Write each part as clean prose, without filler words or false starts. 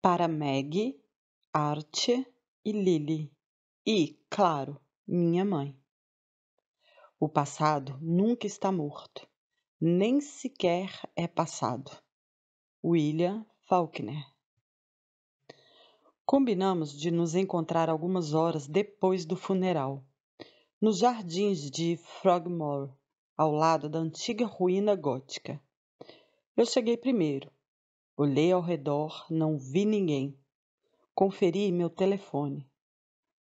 Para Maggie, Art e Lily. E, claro, minha mãe. O passado nunca está morto, nem sequer é passado. William Faulkner. Combinamos de nos encontrar algumas horas depois do funeral, nos jardins de Frogmore, ao lado da antiga ruína gótica. Eu cheguei primeiro. Olhei ao redor, não vi ninguém. Conferi meu telefone.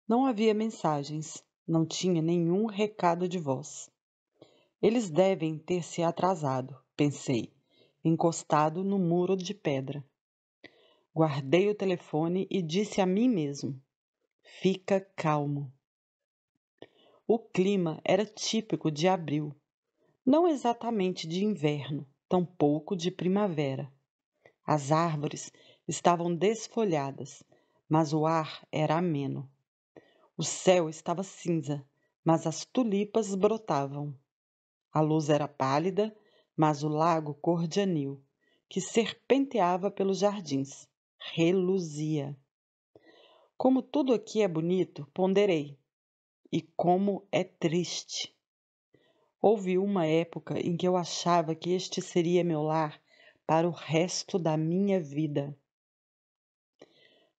Não havia mensagens, não tinha nenhum recado de voz. Eles devem ter se atrasado, pensei, encostado no muro de pedra. Guardei o telefone e disse a mim mesmo: fica calmo. O clima era típico de abril, não exatamente de inverno, tampouco de primavera. As árvores estavam desfolhadas, mas o ar era ameno. O céu estava cinza, mas as tulipas brotavam. A luz era pálida, mas o lago cor de anil, que serpenteava pelos jardins, reluzia. Como tudo aqui é bonito, ponderei. E como é triste. Houve uma época em que eu achava que este seria meu lar para o resto da minha vida.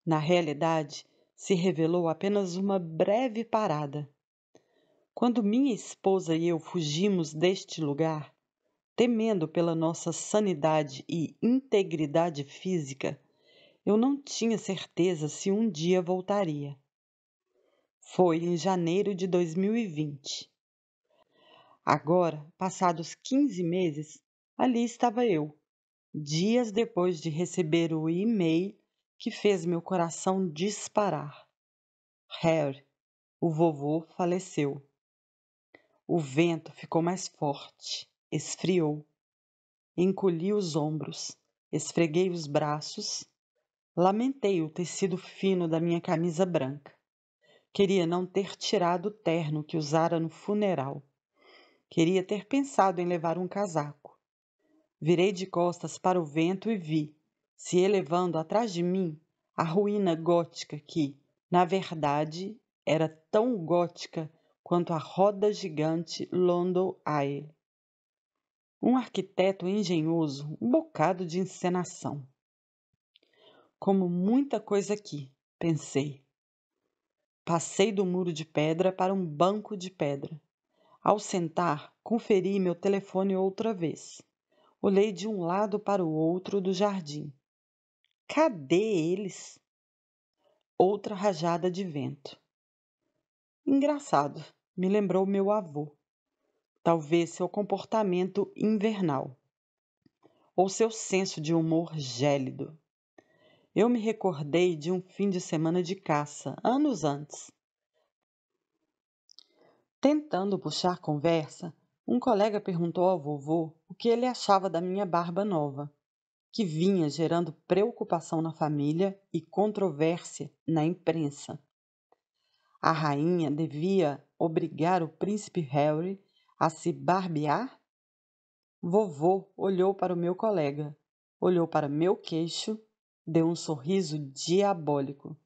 Na realidade, se revelou apenas uma breve parada. Quando minha esposa e eu fugimos deste lugar, temendo pela nossa sanidade e integridade física, eu não tinha certeza se um dia voltaria. Foi em janeiro de 2020. Agora, passados 15 meses, ali estava eu, dias depois de receber o e-mail que fez meu coração disparar. Harry, o vovô, faleceu. O vento ficou mais forte, esfriou. Encolhi os ombros, esfreguei os braços, lamentei o tecido fino da minha camisa branca. Queria não ter tirado o terno que usara no funeral. Queria ter pensado em levar um casaco. Virei de costas para o vento e vi, se elevando atrás de mim, a ruína gótica que, na verdade, era tão gótica quanto a roda gigante London Eye. Um arquiteto engenhoso, um bocado de encenação. Como muita coisa aqui, pensei. Passei do muro de pedra para um banco de pedra. Ao sentar, conferi meu telefone outra vez. Olhei de um lado para o outro do jardim. Cadê eles? Outra rajada de vento. Engraçado, me lembrou meu avô. Talvez seu comportamento invernal. Ou seu senso de humor gélido. Eu me recordei de um fim de semana de caça, anos antes. Tentando puxar conversa, um colega perguntou ao vovô o que ele achava da minha barba nova, que vinha gerando preocupação na família e controvérsia na imprensa. A rainha devia obrigar o príncipe Harry a se barbear? Vovô olhou para o meu colega, olhou para meu queixo, deu um sorriso diabólico.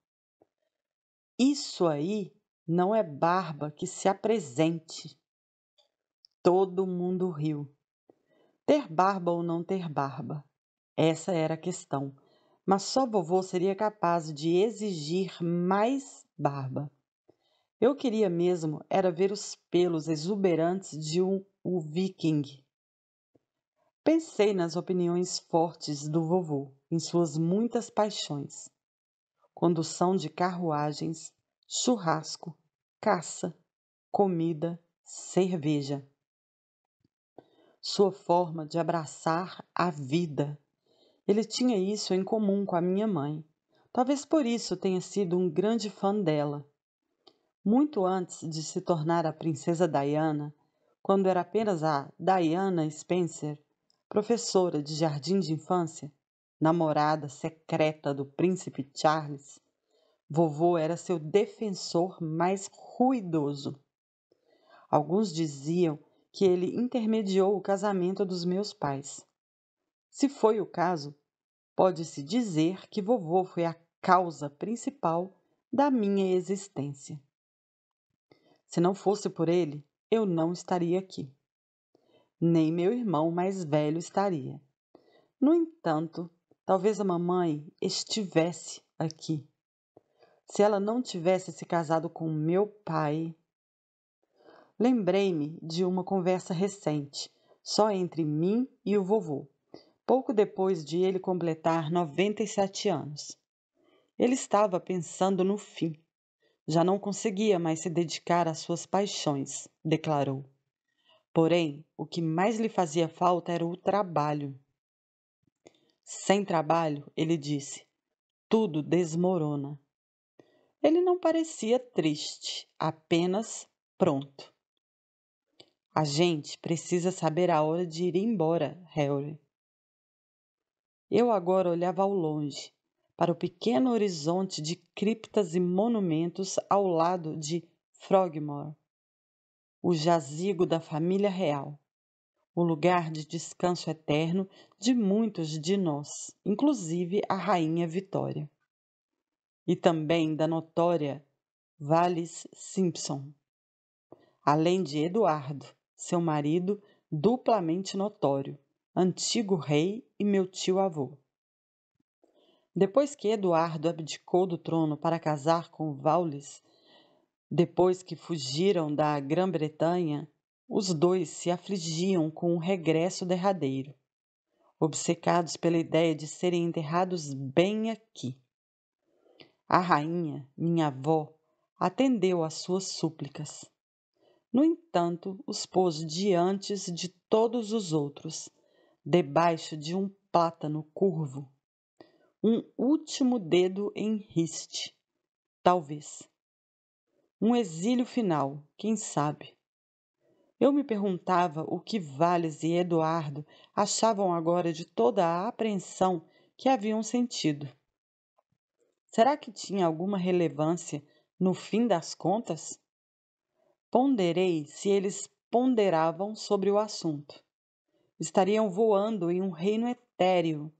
Isso aí não é barba que se apresente. Todo mundo riu. Ter barba ou não ter barba? Essa era a questão. Mas só vovô seria capaz de exigir mais barba. Eu queria mesmo era ver os pelos exuberantes de o viking. Pensei nas opiniões fortes do vovô, em suas muitas paixões. Condução de carruagens, churrasco, caça, comida, cerveja. Sua forma de abraçar a vida. Ele tinha isso em comum com a minha mãe. Talvez por isso tenha sido um grande fã dela. Muito antes de se tornar a princesa Diana, quando era apenas a Diana Spencer, professora de jardim de infância, namorada secreta do príncipe Charles, vovô era seu defensor mais ruidoso. Alguns diziam que ele intermediou o casamento dos meus pais. Se foi o caso, Pode-se dizer que vovô foi a causa principal da minha existência. Se não fosse por ele, eu não estaria aqui. Nem meu irmão mais velho estaria. No entanto, talvez a mamãe estivesse aqui. Se ela não tivesse se casado com meu pai. Lembrei-me de uma conversa recente, só entre mim e o vovô, pouco depois de ele completar 97 anos. Ele estava pensando no fim. Já não conseguia mais se dedicar às suas paixões, declarou. Porém, o que mais lhe fazia falta era o trabalho. Sem trabalho, ele disse, tudo desmorona. Ele não parecia triste, apenas pronto. A gente precisa saber a hora de ir embora, Harry. Eu agora olhava ao longe, para o pequeno horizonte de criptas e monumentos ao lado de Frogmore, o jazigo da família real, o lugar de descanso eterno de muitos de nós, inclusive a rainha Vitória. E também da notória Wallis Simpson, além de Eduardo, seu marido duplamente notório, antigo rei e meu tio-avô. Depois que Eduardo abdicou do trono para casar com Wallis, depois que fugiram da Grã-Bretanha, os dois se afligiam com o regresso derradeiro, obcecados pela ideia de serem enterrados bem aqui. A rainha, minha avó, atendeu às suas súplicas. No entanto, os pôs diante de todos os outros, debaixo de um plátano curvo. Um último dedo em riste, talvez. Um exílio final, quem sabe? Eu me perguntava o que Valles e Eduardo achavam agora de toda a apreensão que haviam sentido. Será que tinha alguma relevância no fim das contas? Ponderei se eles ponderavam sobre o assunto. Estariam voando em um reino etéreo,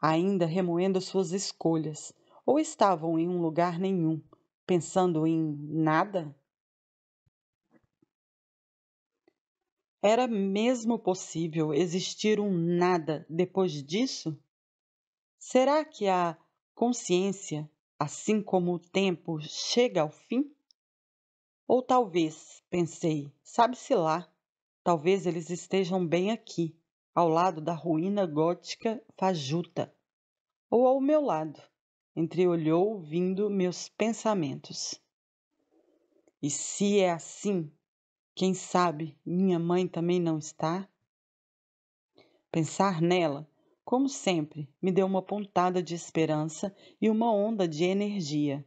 ainda remoendo suas escolhas, ou estavam em um lugar nenhum, pensando em nada? Era mesmo possível existir um nada depois disso? Será que a consciência, assim como o tempo, chega ao fim? Ou talvez, pensei, sabe-se lá, talvez eles estejam bem aqui, ao lado da ruína gótica fajuta, ou ao meu lado, entreolhou ouvindo meus pensamentos. E se é assim, quem sabe minha mãe também não está? Pensar nela, como sempre, me deu uma pontada de esperança e uma onda de energia.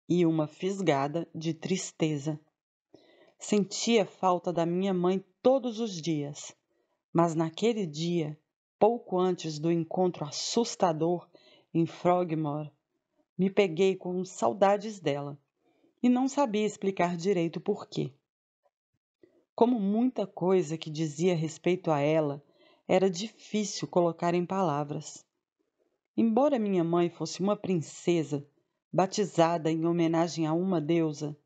E uma fisgada de tristeza. Sentia falta da minha mãe todos os dias, mas naquele dia, pouco antes do encontro assustador em Frogmore, me peguei com saudades dela e não sabia explicar direito por quê. Como muita coisa que dizia respeito a ela, era difícil colocar em palavras. Embora minha mãe fosse uma princesa, batizada em homenagem a uma deusa,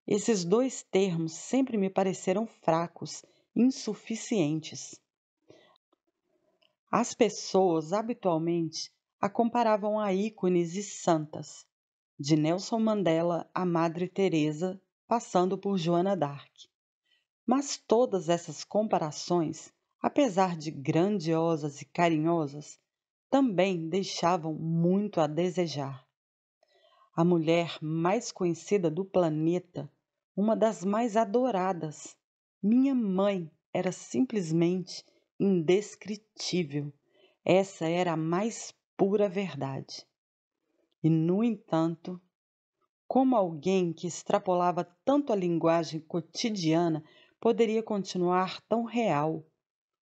esses dois termos sempre me pareceram fracos, insuficientes. As pessoas habitualmente a comparavam a ícones e santas, de Nelson Mandela a Madre Teresa, passando por Joana d'Arc. Mas todas essas comparações, apesar de grandiosas e carinhosas, também deixavam muito a desejar. A mulher mais conhecida do planeta, uma das mais adoradas, minha mãe, era simplesmente indescritível. Essa era a mais pura verdade. E, no entanto, como alguém que extrapolava tanto a linguagem cotidiana poderia continuar tão real,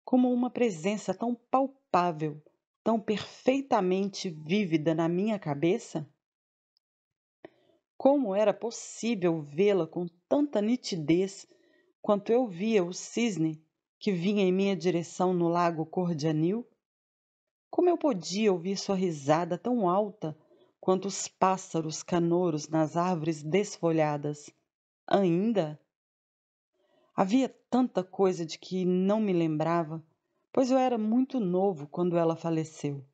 como uma presença tão palpável, tão perfeitamente vívida na minha cabeça? Como era possível vê-la com tanta nitidez quanto eu via o cisne que vinha em minha direção no lago cor de anil? Como eu podia ouvir sua risada tão alta quanto os pássaros canouros nas árvores desfolhadas? Ainda? Havia tanta coisa de que não me lembrava, pois eu era muito novo quando ela faleceu.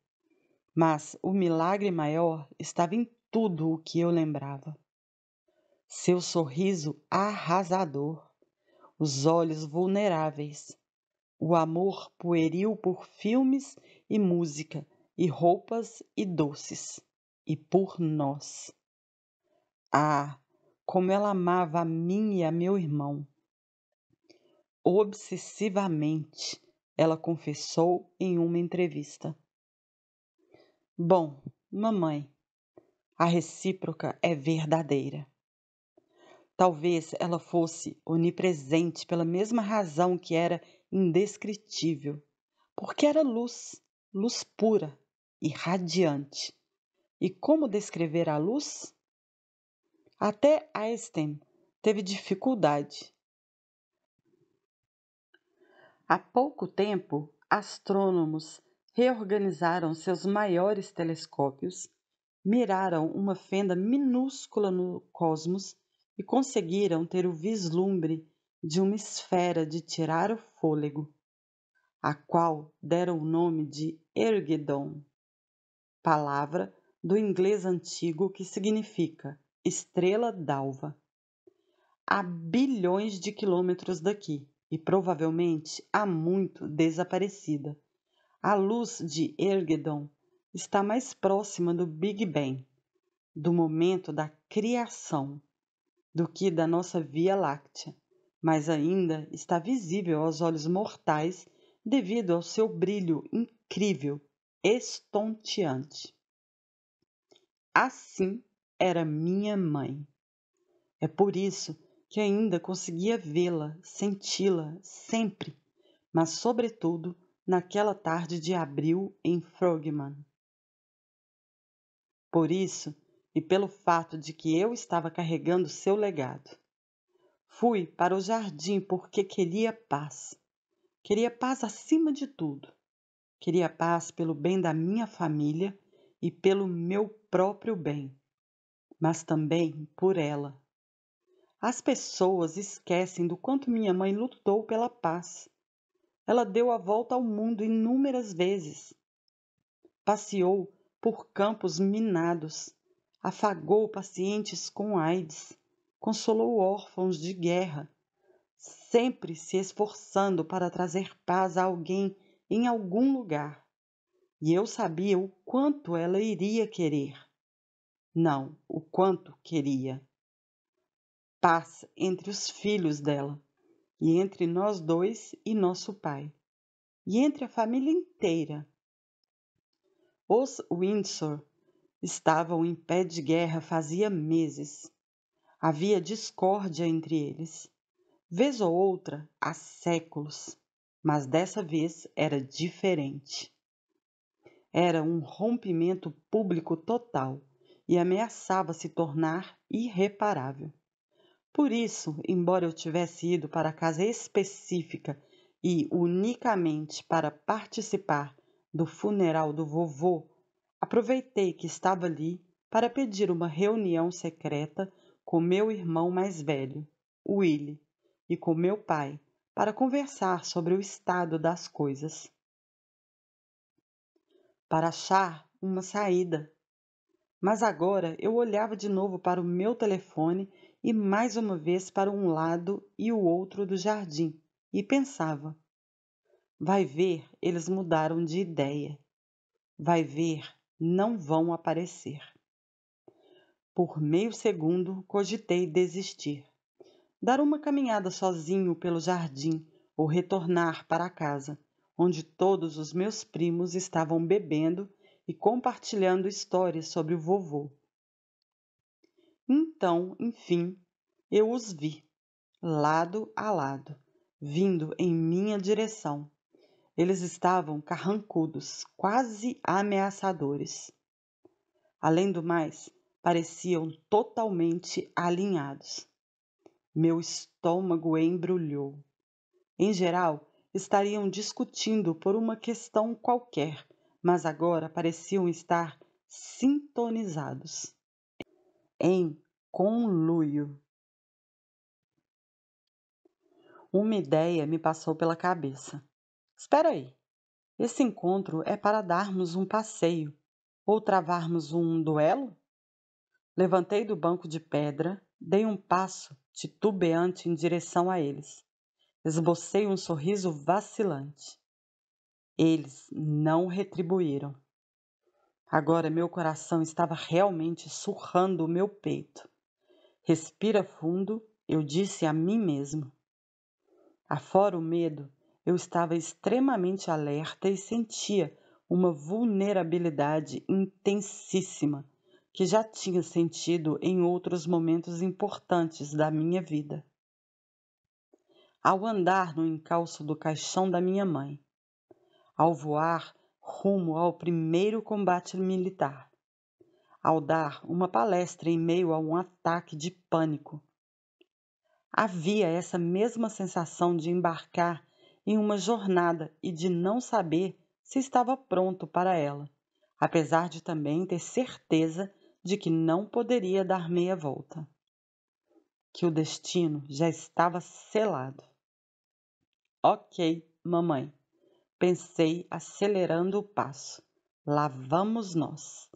Mas o milagre maior estava em tudo o que eu lembrava. Seu sorriso arrasador, os olhos vulneráveis, o amor pueril por filmes e música, e roupas e doces, e por nós. Ah, como ela amava a mim e a meu irmão! Obsessivamente, ela confessou em uma entrevista. Bom, mamãe, a recíproca é verdadeira. Talvez ela fosse onipresente pela mesma razão que era indescritível, porque era luz, luz pura e radiante. E como descrever a luz? Até Einstein teve dificuldade. Há pouco tempo, astrônomos reorganizaram seus maiores telescópios, miraram uma fenda minúscula no cosmos e conseguiram ter o vislumbre de uma esfera de tirar o fôlego, a qual deram o nome de Ergedon, palavra do inglês antigo que significa estrela d'alva. Há bilhões de quilômetros daqui e provavelmente há muito desaparecida. A luz de Ergedon está mais próxima do Big Bang, do momento da criação, do que da nossa Via Láctea, mas ainda está visível aos olhos mortais devido ao seu brilho incrível, estonteante. Assim era minha mãe. É por isso que ainda conseguia vê-la, senti-la sempre, mas sobretudo naquela tarde de abril em Frogman. Por isso, e pelo fato de que eu estava carregando seu legado. Fui para o jardim porque queria paz. Queria paz acima de tudo. Queria paz pelo bem da minha família e pelo meu próprio bem, mas também por ela. As pessoas esquecem do quanto minha mãe lutou pela paz. Ela deu a volta ao mundo inúmeras vezes. Passeou por campos minados, afagou pacientes com AIDS, consolou órfãos de guerra, sempre se esforçando para trazer paz a alguém em algum lugar. E eu sabia o quanto ela iria querer. Não, o quanto queria. Paz entre os filhos dela, e entre nós dois e nosso pai, e entre a família inteira. Os Windsor estavam em pé de guerra fazia meses. Havia discórdia entre eles. Vez ou outra, há séculos. Mas dessa vez era diferente. Era um rompimento público total e ameaçava se tornar irreparável. Por isso, embora eu tivesse ido para a casa específica e unicamente para participar do funeral do vovô, aproveitei que estava ali para pedir uma reunião secreta com meu irmão mais velho, Willie, e com meu pai, para conversar sobre o estado das coisas. Para achar uma saída. Mas agora eu olhava de novo para o meu telefone e mais uma vez para um lado e o outro do jardim e pensava: vai ver, eles mudaram de ideia. Vai ver, não vão aparecer. Por meio segundo cogitei desistir. Dar uma caminhada sozinho pelo jardim ou retornar para casa, onde todos os meus primos estavam bebendo e compartilhando histórias sobre o vovô. Então, enfim, eu os vi, lado a lado, vindo em minha direção. Eles estavam carrancudos, quase ameaçadores. Além do mais, pareciam totalmente alinhados. Meu estômago embrulhou. Em geral, estariam discutindo por uma questão qualquer, mas agora pareciam estar sintonizados em conluio. Uma ideia me passou pela cabeça. Espera aí, esse encontro é para darmos um passeio ou travarmos um duelo? Levantei do banco de pedra, dei um passo titubeante em direção a eles. Esbocei um sorriso vacilante. Eles não retribuíram. Agora meu coração estava realmente surrando o meu peito. Respira fundo, eu disse a mim mesmo. Afora o medo, eu estava extremamente alerta e sentia uma vulnerabilidade intensíssima que já tinha sentido em outros momentos importantes da minha vida. Ao andar no encalço do caixão da minha mãe, ao voar rumo ao primeiro combate militar, ao dar uma palestra em meio a um ataque de pânico. Havia essa mesma sensação de embarcar em uma jornada e de não saber se estava pronto para ela, apesar de também ter certeza de que não poderia dar meia volta, que o destino já estava selado. Ok, mamãe, pensei acelerando o passo. Lá vamos nós.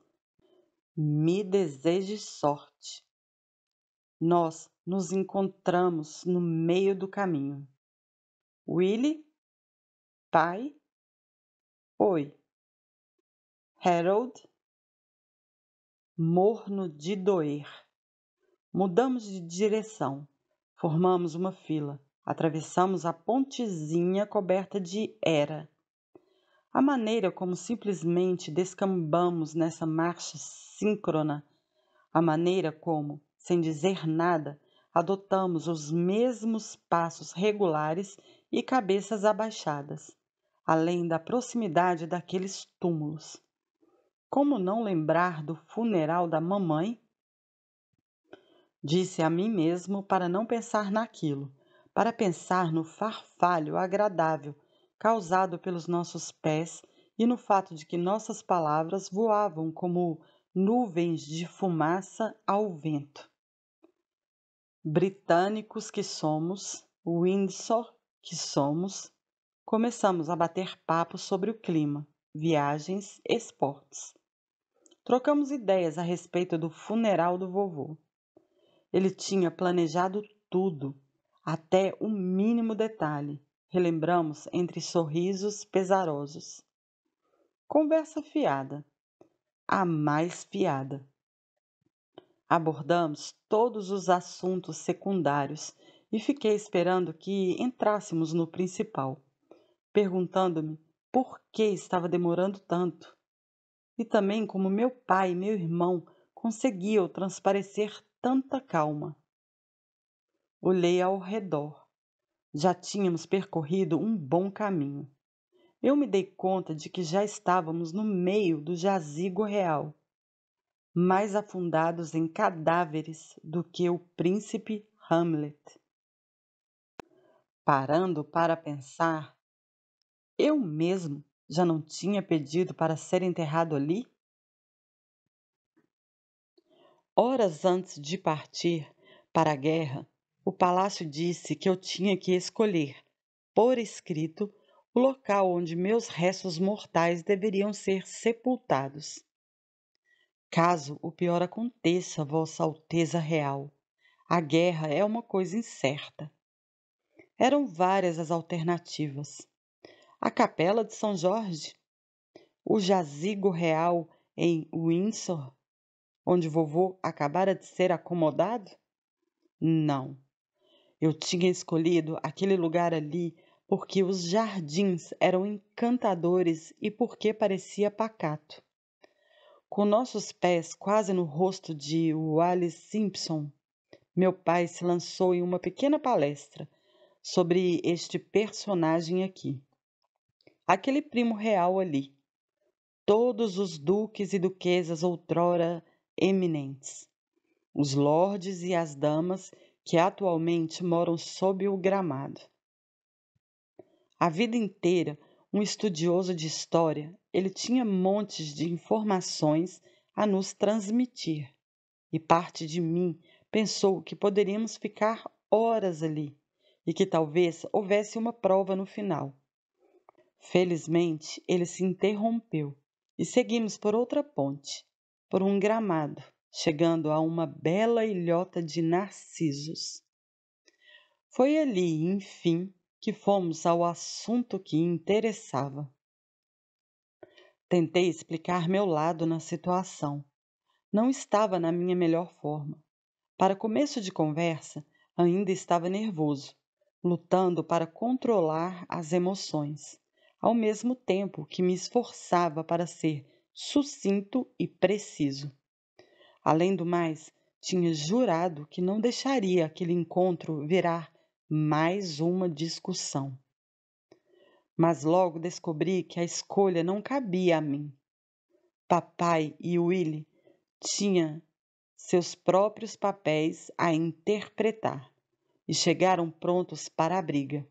Me deseje sorte. Nós nos encontramos no meio do caminho. Willie? Pai? Oi. Harold? Morno de doer. Mudamos de direção. Formamos uma fila. Atravessamos a pontezinha coberta de era. A maneira como simplesmente descambamos nessa marcha síncrona, a maneira como, sem dizer nada, adotamos os mesmos passos regulares e cabeças abaixadas, além da proximidade daqueles túmulos. Como não lembrar do funeral da mamãe? Disse a mim mesmo para não pensar naquilo, para pensar no farfalho agradável causado pelos nossos pés e no fato de que nossas palavras voavam como nuvens de fumaça ao vento. Britânicos que somos, Windsor que somos, começamos a bater papo sobre o clima, viagens, esportes. Trocamos ideias a respeito do funeral do vovô. Ele tinha planejado tudo, até o mínimo detalhe. Relembramos entre sorrisos pesarosos. Conversa fiada. A mais fiada. Abordamos todos os assuntos secundários e fiquei esperando que entrássemos no principal, perguntando-me por que estava demorando tanto. E também como meu pai e meu irmão conseguiam transparecer tanta calma. Olhei ao redor. Já tínhamos percorrido um bom caminho. Eu me dei conta de que já estávamos no meio do jazigo real, mais afundados em cadáveres do que o príncipe Hamlet. Parando para pensar, eu mesmo já não tinha pedido para ser enterrado ali? Horas antes de partir para a guerra, o palácio disse que eu tinha que escolher, por escrito, o local onde meus restos mortais deveriam ser sepultados. Caso o pior aconteça, Vossa Alteza Real, a guerra é uma coisa incerta. Eram várias as alternativas. A Capela de São Jorge, o jazigo real em Windsor, onde vovô acabara de ser acomodado? Não. Eu tinha escolhido aquele lugar ali porque os jardins eram encantadores e porque parecia pacato. Com nossos pés quase no rosto de Wallis Simpson, meu pai se lançou em uma pequena palestra sobre este personagem aqui. Aquele primo real ali. Todos os duques e duquesas outrora eminentes. Os lordes e as damas que atualmente moram sob o gramado. A vida inteira, um estudioso de história, ele tinha montes de informações a nos transmitir, e parte de mim pensou que poderíamos ficar horas ali e que talvez houvesse uma prova no final. Felizmente, ele se interrompeu e seguimos por outra ponte, por um gramado, chegando a uma bela ilhota de narcisos. Foi ali, enfim, que fomos ao assunto que interessava. Tentei explicar meu lado na situação. Não estava na minha melhor forma. Para começo de conversa, ainda estava nervoso, lutando para controlar as emoções, ao mesmo tempo que me esforçava para ser sucinto e preciso. Além do mais, tinha jurado que não deixaria aquele encontro virar mais uma discussão. Mas logo descobri que a escolha não cabia a mim. Papai e Willie tinham seus próprios papéis a interpretar e chegaram prontos para a briga.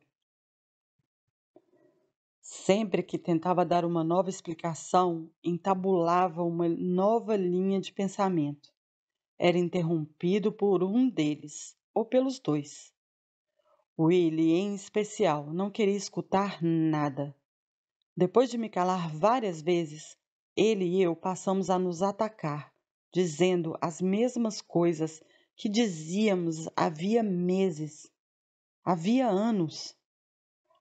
Sempre que tentava dar uma nova explicação, entabulava uma nova linha de pensamento. Era interrompido por um deles, ou pelos dois. Willie, em especial, não queria escutar nada. Depois de me calar várias vezes, ele e eu passamos a nos atacar, dizendo as mesmas coisas que dizíamos havia meses, havia anos.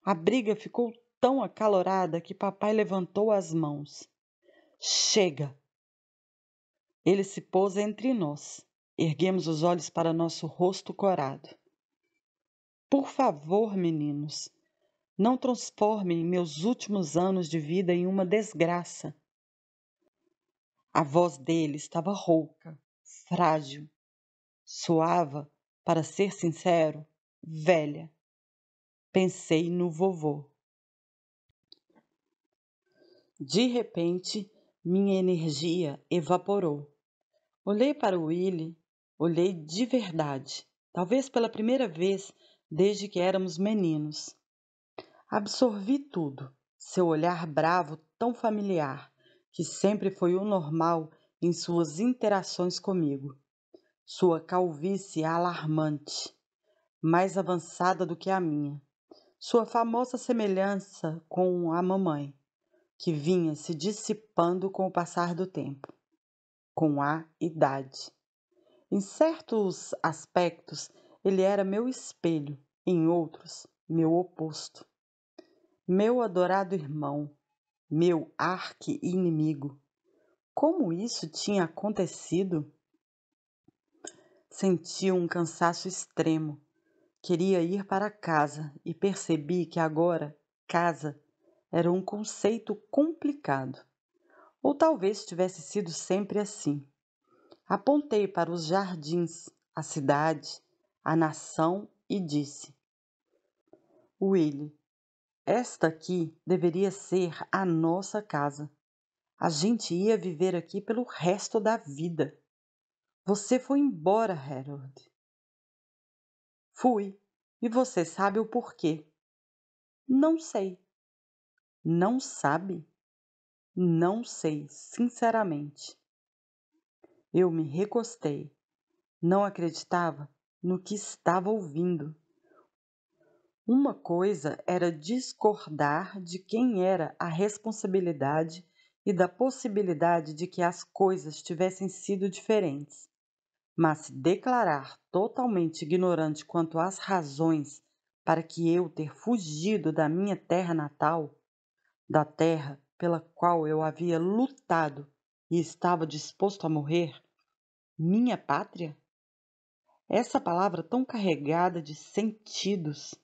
A briga ficou tão acalorada que papai levantou as mãos. Chega! Ele se pôs entre nós. Erguemos os olhos para nosso rosto corado. Por favor, meninos, não transformem meus últimos anos de vida em uma desgraça. A voz dele estava rouca, frágil, soava, para ser sincero, velha. Pensei no vovô. De repente, minha energia evaporou. Olhei para o Willie, olhei de verdade, talvez pela primeira vez desde que éramos meninos. Absorvi tudo, seu olhar bravo tão familiar, que sempre foi o normal em suas interações comigo. Sua calvície alarmante, mais avançada do que a minha. Sua famosa semelhança com a mamãe, que vinha se dissipando com o passar do tempo, com a idade. Em certos aspectos, ele era meu espelho, em outros, meu oposto. Meu adorado irmão, meu arqui-inimigo. Como isso tinha acontecido? Senti um cansaço extremo. Queria ir para casa e percebi que agora casa era um conceito complicado. Ou talvez tivesse sido sempre assim. Apontei para os jardins, a cidade, a nação e disse: Willie, esta aqui deveria ser a nossa casa. A gente ia viver aqui pelo resto da vida. Você foi embora, Harold. Fui. E você sabe o porquê? Não sei. Não sabe? Não sei, sinceramente. Eu me recostei. Não acreditava no que estava ouvindo. Uma coisa era discordar de quem era a responsabilidade e da possibilidade de que as coisas tivessem sido diferentes. Mas se declarar totalmente ignorante quanto às razões para que eu ter fugido da minha terra natal, da terra pela qual eu havia lutado e estava disposto a morrer, minha pátria? Essa palavra tão carregada de sentidos.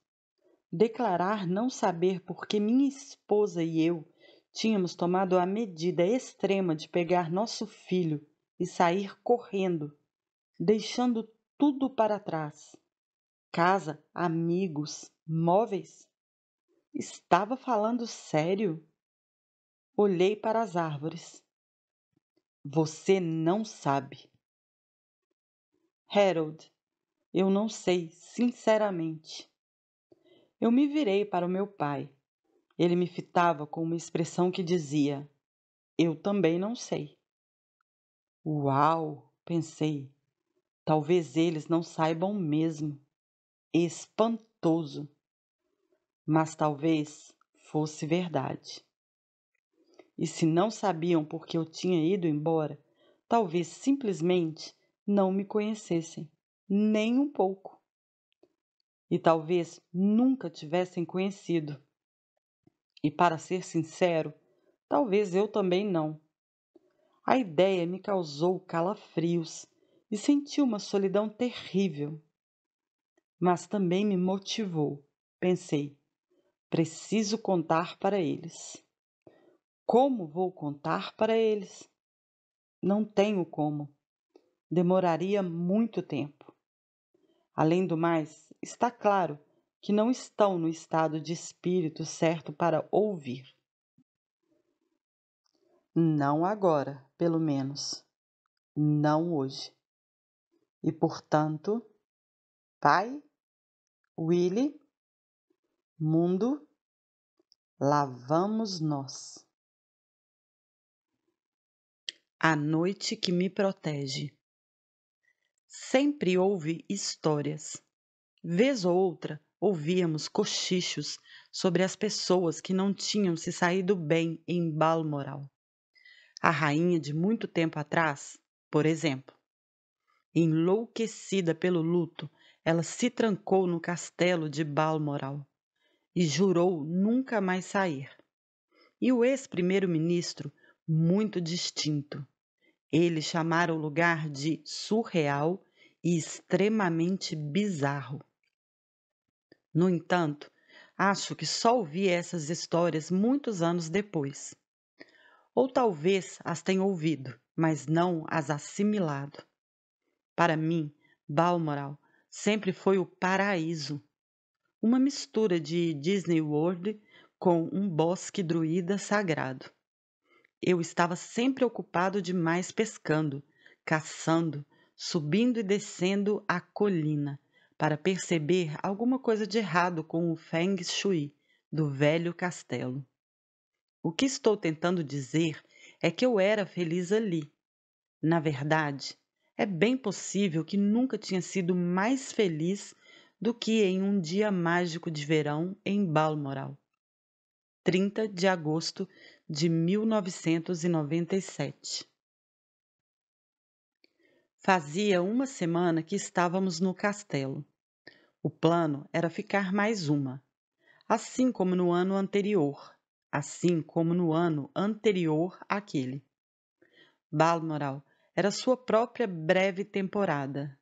Declarar não saber por que minha esposa e eu tínhamos tomado a medida extrema de pegar nosso filho e sair correndo, deixando tudo para trás. Casa, amigos, móveis. Estava falando sério? Olhei para as árvores. Você não sabe. Harold, eu não sei, sinceramente. Eu me virei para o meu pai. Ele me fitava com uma expressão que dizia: Eu também não sei. Uau, pensei. Talvez eles não saibam mesmo. Espantoso. Mas talvez fosse verdade. E se não sabiam por que eu tinha ido embora, talvez simplesmente não me conhecessem, nem um pouco. E talvez nunca tivessem conhecido. E para ser sincero, talvez eu também não. A ideia me causou calafrios e senti uma solidão terrível. Mas também me motivou. Pensei, preciso contar para eles. Como vou contar para eles? Não tenho como. Demoraria muito tempo. Além do mais, está claro que não estão no estado de espírito certo para ouvir. Não agora, pelo menos. Não hoje. E, portanto, pai, Willy, mundo, lá vamos nós. A noite que me protege. Sempre houve histórias. Vez ou outra, ouvíamos cochichos sobre as pessoas que não tinham se saído bem em Balmoral. A rainha de muito tempo atrás, por exemplo. Enlouquecida pelo luto, ela se trancou no castelo de Balmoral e jurou nunca mais sair. E o ex-primeiro-ministro, muito distinto. Ele chamara o lugar de surreal e extremamente bizarro. No entanto, acho que só ouvi essas histórias muitos anos depois. Ou talvez as tenha ouvido, mas não as assimilado. Para mim, Balmoral sempre foi o paraíso. Uma mistura de Disney World com um bosque druida sagrado. Eu estava sempre ocupado demais pescando, caçando, subindo e descendo a colina, para perceber alguma coisa de errado com o Feng Shui do velho castelo. O que estou tentando dizer é que eu era feliz ali. Na verdade, é bem possível que nunca tinha sido mais feliz do que em um dia mágico de verão em Balmoral. 30 de agosto de 1997. Fazia uma semana que estávamos no castelo. O plano era ficar mais uma, assim como no ano anterior, assim como no ano anterior àquele. Balmoral era sua própria breve temporada,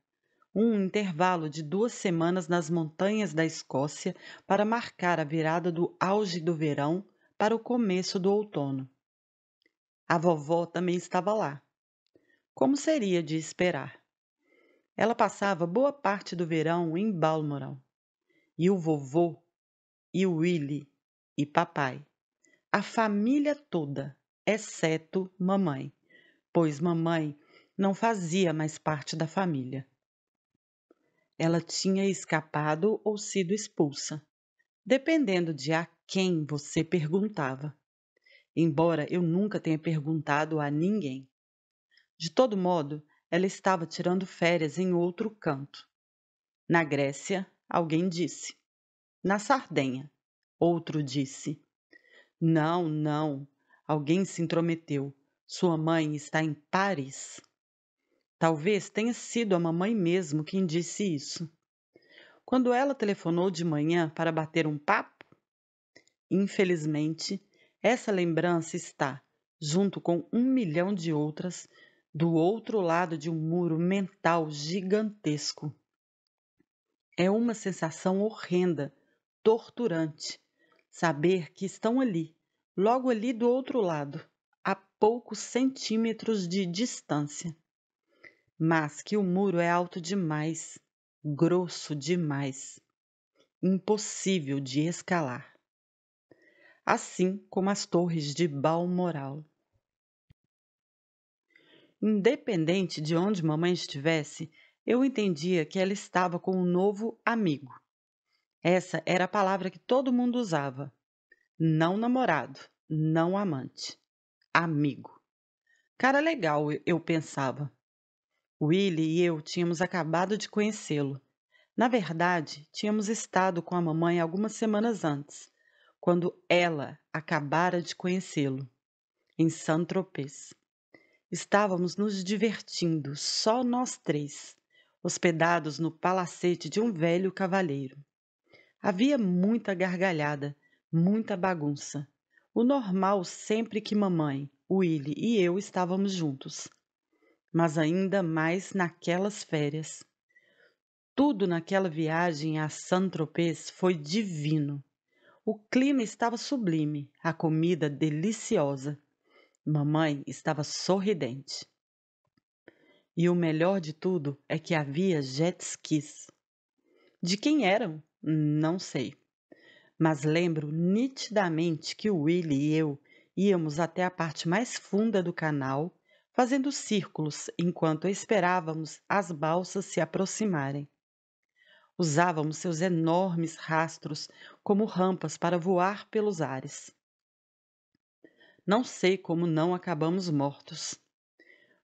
um intervalo de 2 semanas nas montanhas da Escócia para marcar a virada do auge do verão para o começo do outono. A vovó também estava lá, como seria de esperar. Ela passava boa parte do verão em Balmoral. E o vovô, e o Willy, e papai. A família toda, exceto mamãe, pois mamãe não fazia mais parte da família. Ela tinha escapado ou sido expulsa, dependendo de a quem você perguntava. Embora eu nunca tenha perguntado a ninguém. De todo modo, ela estava tirando férias em outro canto. Na Grécia, alguém disse. Na Sardenha, outro disse. Não, não, alguém se intrometeu. Sua mãe está em Paris. Talvez tenha sido a mamãe mesmo quem disse isso. Quando ela telefonou de manhã para bater um papo, infelizmente, essa lembrança está, junto com 1 milhão de outras, do outro lado de um muro mental gigantesco. É uma sensação horrenda, torturante, saber que estão ali, logo ali do outro lado, a poucos centímetros de distância. Mas que o muro é alto demais, grosso demais, impossível de escalar. Assim como as torres de Balmoral. Independente de onde mamãe estivesse, eu entendia que ela estava com um novo amigo. Essa era a palavra que todo mundo usava. Não namorado, não amante. amigo. Cara legal, eu pensava. Willie e eu tínhamos acabado de conhecê-lo. Na verdade, tínhamos estado com a mamãe algumas semanas antes, quando ela acabara de conhecê-lo, em Saint-Tropez. Estávamos nos divertindo, só nós três, hospedados no palacete de um velho cavalheiro. Havia muita gargalhada, muita bagunça. O normal sempre que mamãe, Willie e eu estávamos juntos. Mas ainda mais naquelas férias. Tudo naquela viagem a Saint-Tropez foi divino. O clima estava sublime, a comida deliciosa. Mamãe estava sorridente. E o melhor de tudo é que havia jet skis. De quem eram? Não sei. Mas lembro nitidamente que o Willie e eu íamos até a parte mais funda do canal, fazendo círculos enquanto esperávamos as balsas se aproximarem. Usávamos seus enormes rastros como rampas para voar pelos ares. Não sei como não acabamos mortos.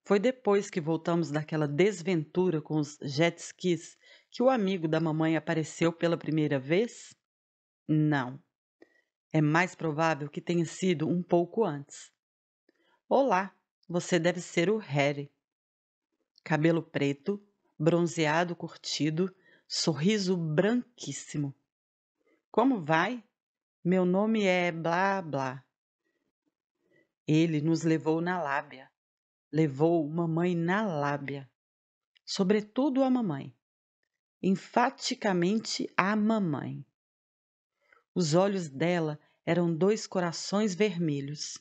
Foi depois que voltamos daquela desventura com os jet skis que o amigo da mamãe apareceu pela primeira vez? Não. É mais provável que tenha sido um pouco antes. Olá, você deve ser o Harry. Cabelo preto, bronzeado curtido, sorriso branquíssimo. Como vai? Meu nome é blá blá. Ele nos levou na lábia. Levou mamãe na lábia. Sobretudo a mamãe. Enfaticamente a mamãe. Os olhos dela eram dois corações vermelhos.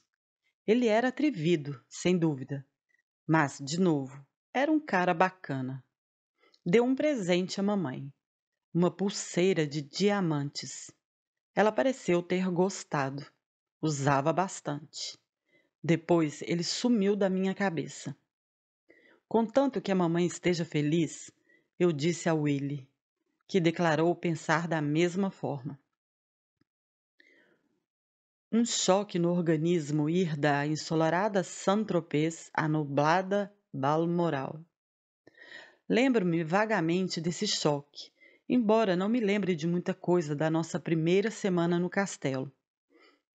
Ele era atrevido, sem dúvida, mas, de novo, era um cara bacana. Deu um presente à mamãe, uma pulseira de diamantes. Ela pareceu ter gostado. Usava bastante. Depois ele sumiu da minha cabeça. Contanto que a mamãe esteja feliz, eu disse a Willie, que declarou pensar da mesma forma. Um choque no organismo ir da ensolarada Saint-Tropez à nublada Balmoral. Lembro-me vagamente desse choque, embora não me lembre de muita coisa da nossa primeira semana no castelo.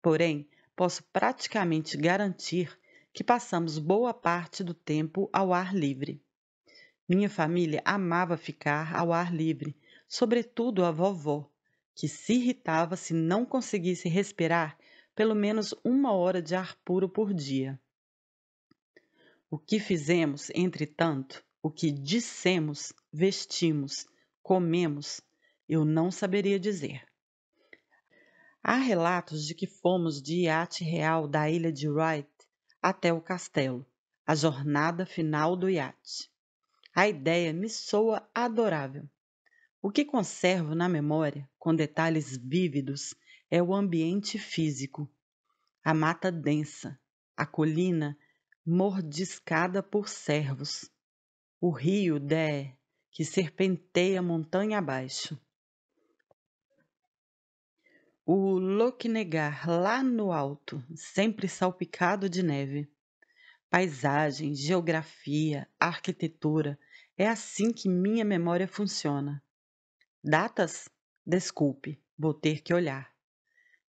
Porém, posso praticamente garantir que passamos boa parte do tempo ao ar livre. Minha família amava ficar ao ar livre, sobretudo a vovó, que se irritava se não conseguisse respirar pelo menos 1 hora de ar puro por dia. O que fizemos, entretanto, o que dissemos, vestimos, comemos, eu não saberia dizer. Há relatos de que fomos de iate real da ilha de Wight até o castelo, a jornada final do iate. A ideia me soa adorável. O que conservo na memória, com detalhes vívidos, é o ambiente físico. A mata densa, a colina mordiscada por cervos, o rio Dé, que serpenteia montanha abaixo, o Lochnegar lá no alto, sempre salpicado de neve. Paisagem, geografia, arquitetura, é assim que minha memória funciona. Datas? Desculpe, vou ter que olhar.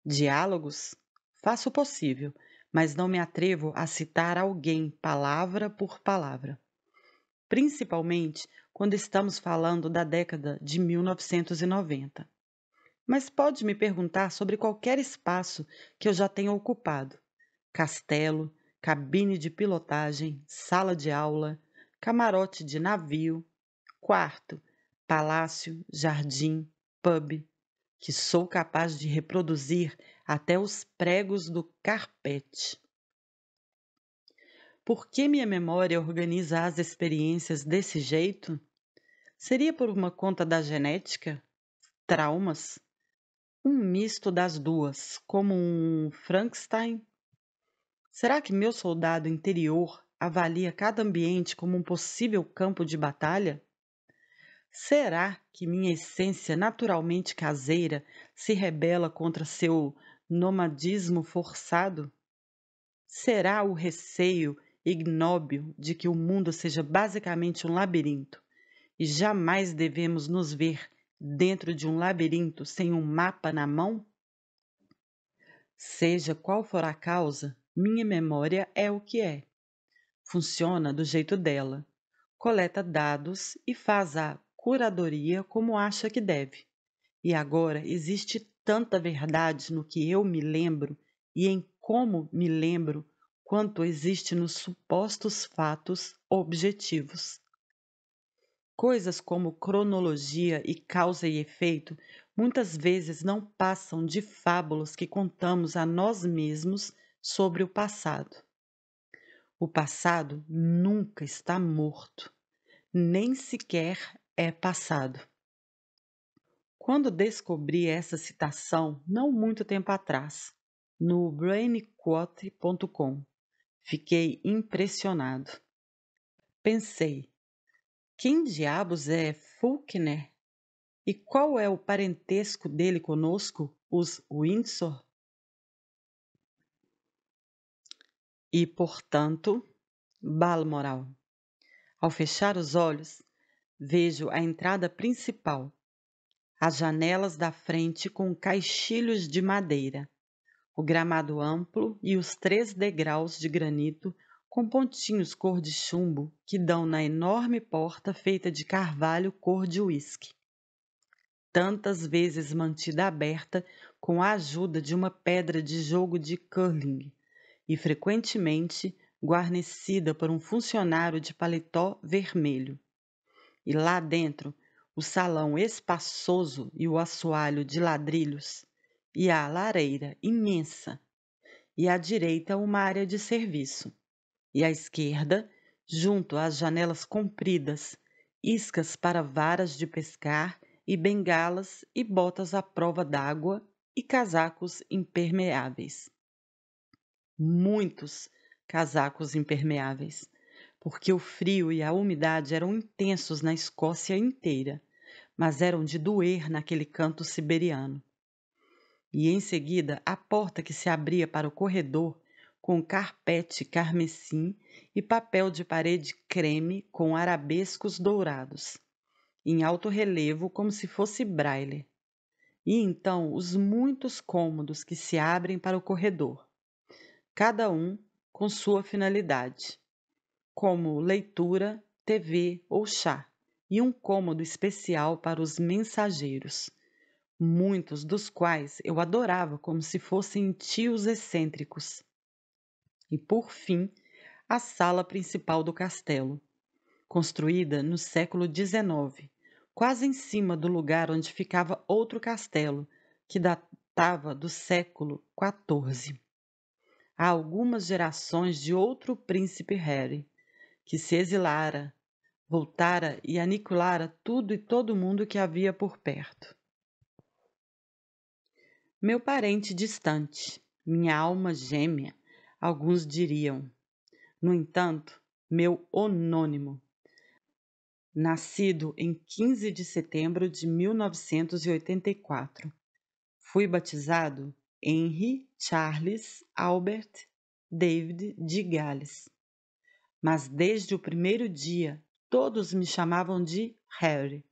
Diálogos? Faço o possível, mas não me atrevo a citar alguém palavra por palavra. Principalmente quando estamos falando da década de 1990. Mas pode me perguntar sobre qualquer espaço que eu já tenha ocupado. Castelo, cabine de pilotagem, sala de aula, camarote de navio, quarto, palácio, jardim, pub, que sou capaz de reproduzir até os pregos do carpete. Por que minha memória organiza as experiências desse jeito? Seria por uma conta da genética? Traumas? Um misto das duas, como um Frankenstein? Será que meu soldado interior avalia cada ambiente como um possível campo de batalha? Será que minha essência naturalmente caseira se rebela contra seu nomadismo forçado? Será o receio ignóbil de que o mundo seja basicamente um labirinto e jamais devemos nos ver dentro de um labirinto sem um mapa na mão? Seja qual for a causa, minha memória é o que é. Funciona do jeito dela. Coleta dados e faz a curadoria como acha que deve. E agora existe tanta verdade no que eu me lembro e em como me lembro, quanto existe nos supostos fatos objetivos. Coisas como cronologia e causa e efeito muitas vezes não passam de fábulas que contamos a nós mesmos sobre o passado. O passado nunca está morto, nem sequer é passado. Quando descobri essa citação, não muito tempo atrás, no brainquote.com, fiquei impressionado. Pensei, quem diabos é Faulkner? E qual é o parentesco dele conosco, os Windsor? E, portanto, Balmoral. Ao fechar os olhos, vejo a entrada principal, as janelas da frente com caixilhos de madeira, o gramado amplo e os 3 degraus de granito com pontinhos cor de chumbo que dão na enorme porta feita de carvalho cor de uísque, tantas vezes mantida aberta com a ajuda de uma pedra de jogo de curling e frequentemente guarnecida por um funcionário de paletó vermelho. E lá dentro, o salão espaçoso e o assoalho de ladrilhos, e a lareira imensa, e à direita uma área de serviço, e à esquerda, junto às janelas compridas, iscas para varas de pescar e bengalas e botas à prova d'água e casacos impermeáveis. Muitos casacos impermeáveis, porque o frio e a umidade eram intensos na Escócia inteira, mas eram de doer naquele canto siberiano. E em seguida a porta que se abria para o corredor, com carpete carmesim e papel de parede creme com arabescos dourados, em alto relevo como se fosse braille. E então os muitos cômodos que se abrem para o corredor, cada um com sua finalidade, como leitura, TV ou chá, e um cômodo especial para os mensageiros, muitos dos quais eu adorava como se fossem tios excêntricos. E, por fim, a sala principal do castelo, construída no século XIX, quase em cima do lugar onde ficava outro castelo, que datava do século XIV. Há algumas gerações de outro príncipe Harry, que se exilara, voltara e aniquilara tudo e todo mundo que havia por perto. Meu parente distante, minha alma gêmea, alguns diriam. No entanto, meu onônimo, nascido em 15 de setembro de 1984. Fui batizado Henry Charles Albert David de Gales. Mas desde o primeiro dia, todos me chamavam de Harry.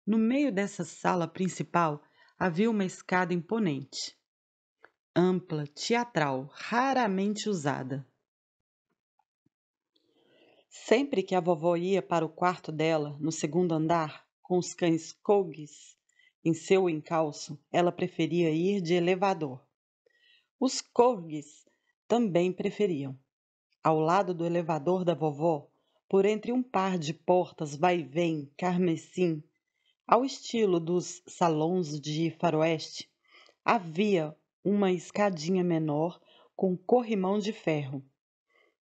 No meio dessa sala principal havia uma escada imponente, ampla, teatral, raramente usada. Sempre que a vovó ia para o quarto dela, no segundo andar, com os cães Corgis em seu encalço, ela preferia ir de elevador. Os Corgis também preferiam. Ao lado do elevador da vovó, por entre um par de portas vai-vem carmesim, ao estilo dos salões de faroeste, havia uma escadinha menor com corrimão de ferro.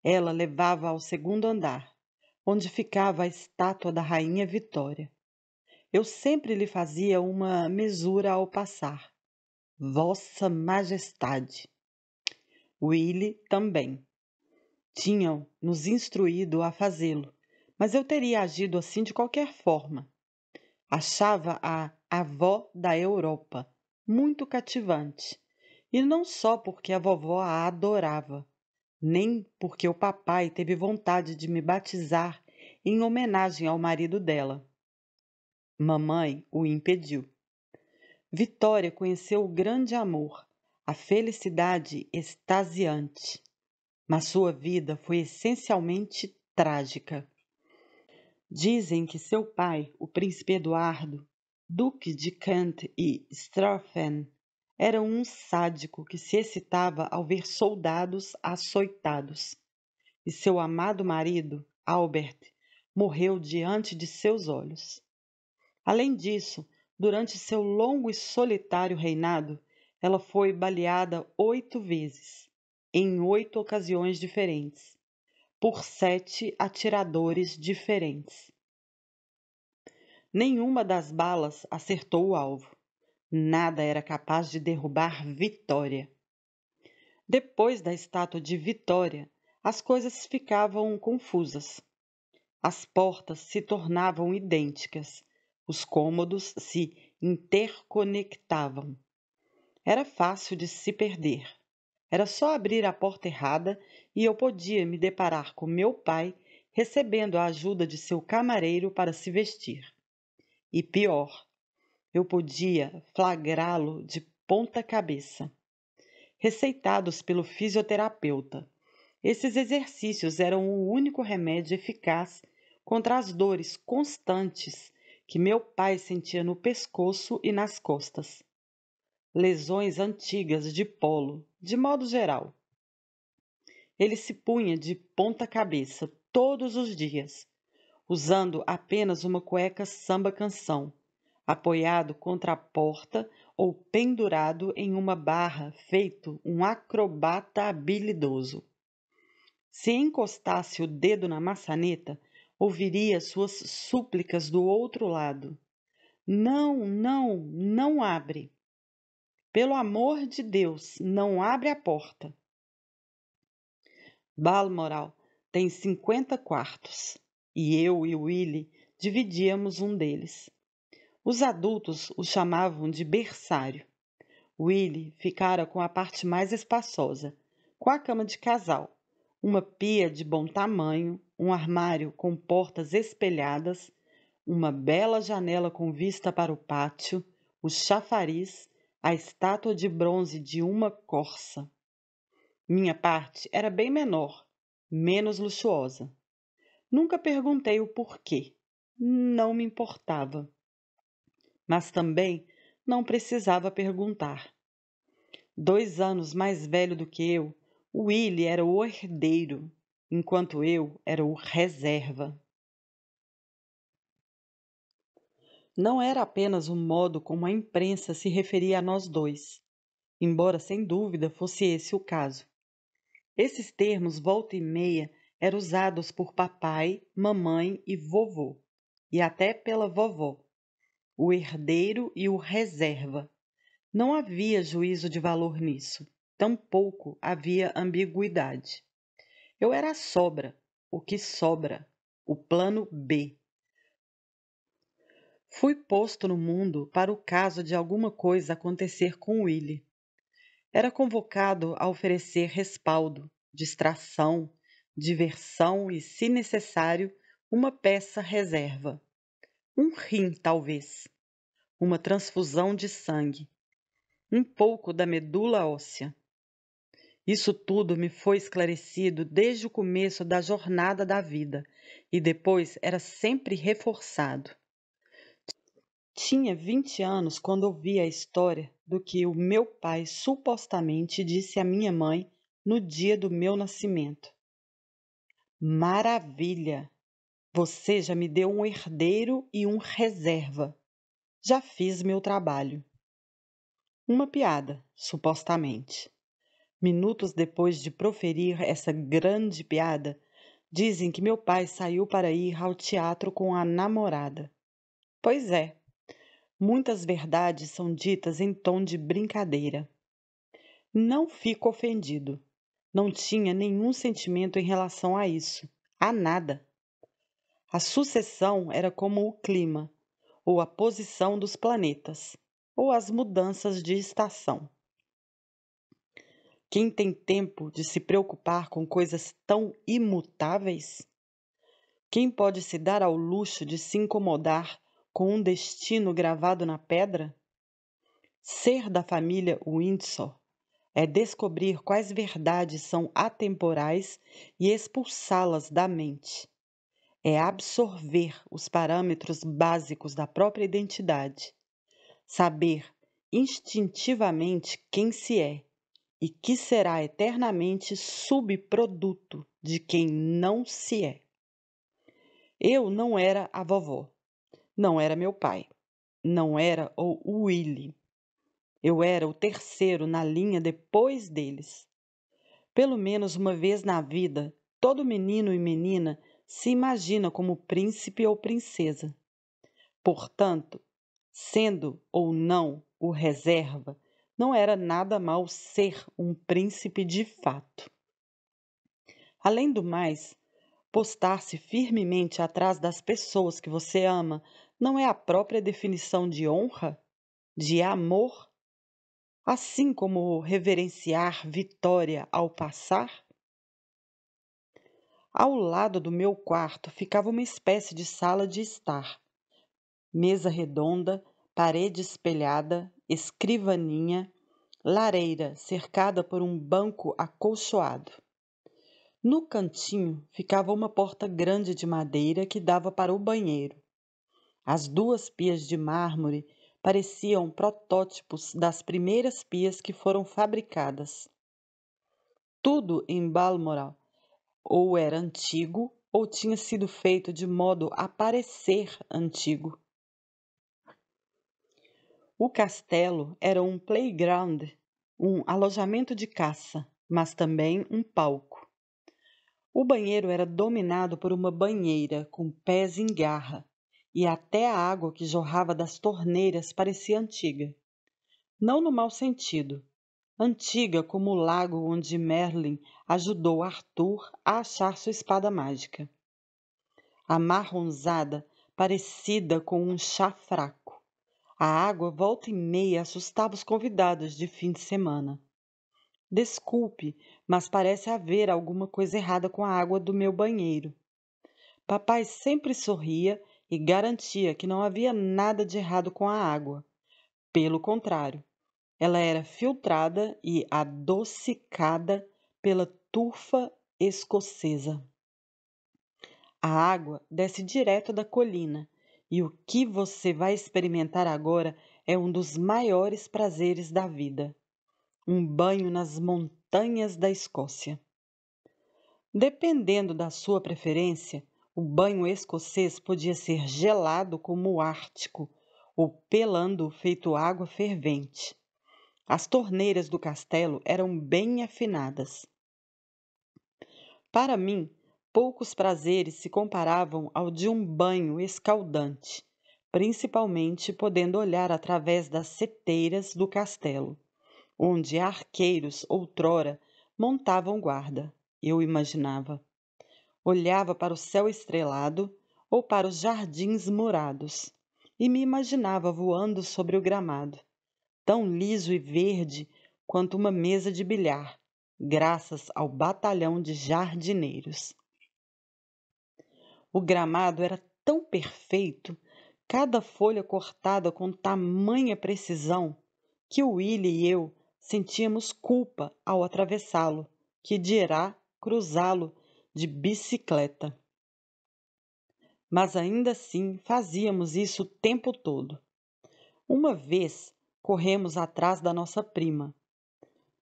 Ela levava ao segundo andar, onde ficava a estátua da rainha Vitória. Eu sempre lhe fazia uma mesura ao passar. Vossa Majestade. Willy também. Tinham nos instruído a fazê-lo, mas eu teria agido assim de qualquer forma. Achava a avó da Europa muito cativante E não só porque a vovó a adorava, nem porque o papai teve vontade de me batizar em homenagem ao marido dela. Mamãe o impediu. Vitória conheceu o grande amor, a felicidade extasiante, mas sua vida foi essencialmente trágica. Dizem que seu pai, o príncipe Eduardo, duque de Kent e Straffen, era um sádico que se excitava ao ver soldados açoitados, e seu amado marido, Albert, morreu diante de seus olhos. Além disso, durante seu longo e solitário reinado, ela foi baleada 8 vezes, em 8 ocasiões diferentes, por 7 atiradores diferentes. Nenhuma das balas acertou o alvo. Nada era capaz de derrubar Vitória. Depois da estátua de Vitória, as coisas ficavam confusas. As portas se tornavam idênticas. Os cômodos se interconectavam. Era fácil de se perder. Era só abrir a porta errada e eu podia me deparar com meu pai recebendo a ajuda de seu camareiro para se vestir. E pior, eu podia flagrá-lo de ponta cabeça. Receitados pelo fisioterapeuta, esses exercícios eram o único remédio eficaz contra as dores constantes que meu pai sentia no pescoço e nas costas. Lesões antigas de polo, de modo geral. Ele se punha de ponta cabeça todos os dias, usando apenas uma cueca samba-canção, apoiado contra a porta ou pendurado em uma barra feito um acrobata habilidoso. Se encostasse o dedo na maçaneta, ouviria suas súplicas do outro lado. Não, não, não abre. Pelo amor de Deus, não abre a porta. Balmoral tem 50 quartos e eu e Willie dividíamos um deles. Os adultos o chamavam de berçário. Willie ficara com a parte mais espaçosa, com a cama de casal, uma pia de bom tamanho, um armário com portas espelhadas, uma bela janela com vista para o pátio, o chafariz, a estátua de bronze de uma corça. Minha parte era bem menor, menos luxuosa. Nunca perguntei o porquê. Não me importava. Mas também não precisava perguntar. 2 anos mais velho do que eu, Willie era o herdeiro, enquanto eu era o reserva. Não era apenas o modo como a imprensa se referia a nós dois, embora sem dúvida fosse esse o caso. Esses termos, volta e meia, eram usados por papai, mamãe e vovô, e até pela vovó. O herdeiro e o reserva. Não havia juízo de valor nisso, tampouco havia ambiguidade. Eu era a sobra, o que sobra, o plano B. Fui posto no mundo para o caso de alguma coisa acontecer com Willie. Era convocado a oferecer respaldo, distração, diversão e, se necessário, uma peça reserva. Um rim, talvez. Uma transfusão de sangue. Um pouco da medula óssea. Isso tudo me foi esclarecido desde o começo da jornada da vida e depois era sempre reforçado. Tinha 20 anos quando ouvi a história do que o meu pai supostamente disse à minha mãe no dia do meu nascimento. Maravilha! Você já me deu um herdeiro e um reserva. Já fiz meu trabalho. Uma piada, supostamente. Minutos depois de proferir essa grande piada, dizem que meu pai saiu para ir ao teatro com a namorada. Pois é, muitas verdades são ditas em tom de brincadeira. Não fico ofendido. Não tinha nenhum sentimento em relação a isso. A nada. A sucessão era como o clima, ou a posição dos planetas, ou as mudanças de estação. Quem tem tempo de se preocupar com coisas tão imutáveis? Quem pode se dar ao luxo de se incomodar com um destino gravado na pedra? Ser da família Windsor é descobrir quais verdades são atemporais e expulsá-las da mente. É absorver os parâmetros básicos da própria identidade. Saber instintivamente quem se é e que será eternamente subproduto de quem não se é. Eu não era a vovó, não era meu pai, não era o Willy. Eu era o terceiro na linha depois deles. Pelo menos uma vez na vida, todo menino e menina se imagina como príncipe ou princesa. Portanto, sendo ou não o reserva, não era nada mal ser um príncipe de fato. Além do mais, postar-se firmemente atrás das pessoas que você ama não é a própria definição de honra, de amor? Assim como reverenciar vitória ao passar? Ao lado do meu quarto ficava uma espécie de sala de estar. Mesa redonda, parede espelhada, escrivaninha, lareira cercada por um banco acolchoado. No cantinho ficava uma porta grande de madeira que dava para o banheiro. As duas pias de mármore pareciam protótipos das primeiras pias que foram fabricadas. Tudo em Balmoral ou era antigo ou tinha sido feito de modo a parecer antigo. O castelo era um playground, um alojamento de caça, mas também um palco. O banheiro era dominado por uma banheira com pés em garra, e até a água que jorrava das torneiras parecia antiga. Não no mau sentido. Antiga como o lago onde Merlin ajudou Arthur a achar sua espada mágica. Amarronzada, parecida com um chá fraco. A água volta e meia assustava os convidados de fim de semana. Desculpe, mas parece haver alguma coisa errada com a água do meu banheiro. Papai sempre sorria e garantia que não havia nada de errado com a água. Pelo contrário, ela era filtrada e adocicada pela tufa escocesa. A água desce direto da colina, e o que você vai experimentar agora é um dos maiores prazeres da vida. Um banho nas montanhas da Escócia. Dependendo da sua preferência, o banho escocês podia ser gelado como o Ártico, ou pelando feito água fervente. As torneiras do castelo eram bem afinadas. Para mim, poucos prazeres se comparavam ao de um banho escaldante, principalmente podendo olhar através das seteiras do castelo, onde arqueiros outrora montavam guarda, eu imaginava. Olhava para o céu estrelado ou para os jardins murados e me imaginava voando sobre o gramado, tão liso e verde quanto uma mesa de bilhar, graças ao batalhão de jardineiros. O gramado era tão perfeito, cada folha cortada com tamanha precisão, que o Willy e eu sentíamos culpa ao atravessá-lo, que dirá cruzá-lo de bicicleta. Mas ainda assim fazíamos isso o tempo todo. Uma vez corremos atrás da nossa prima,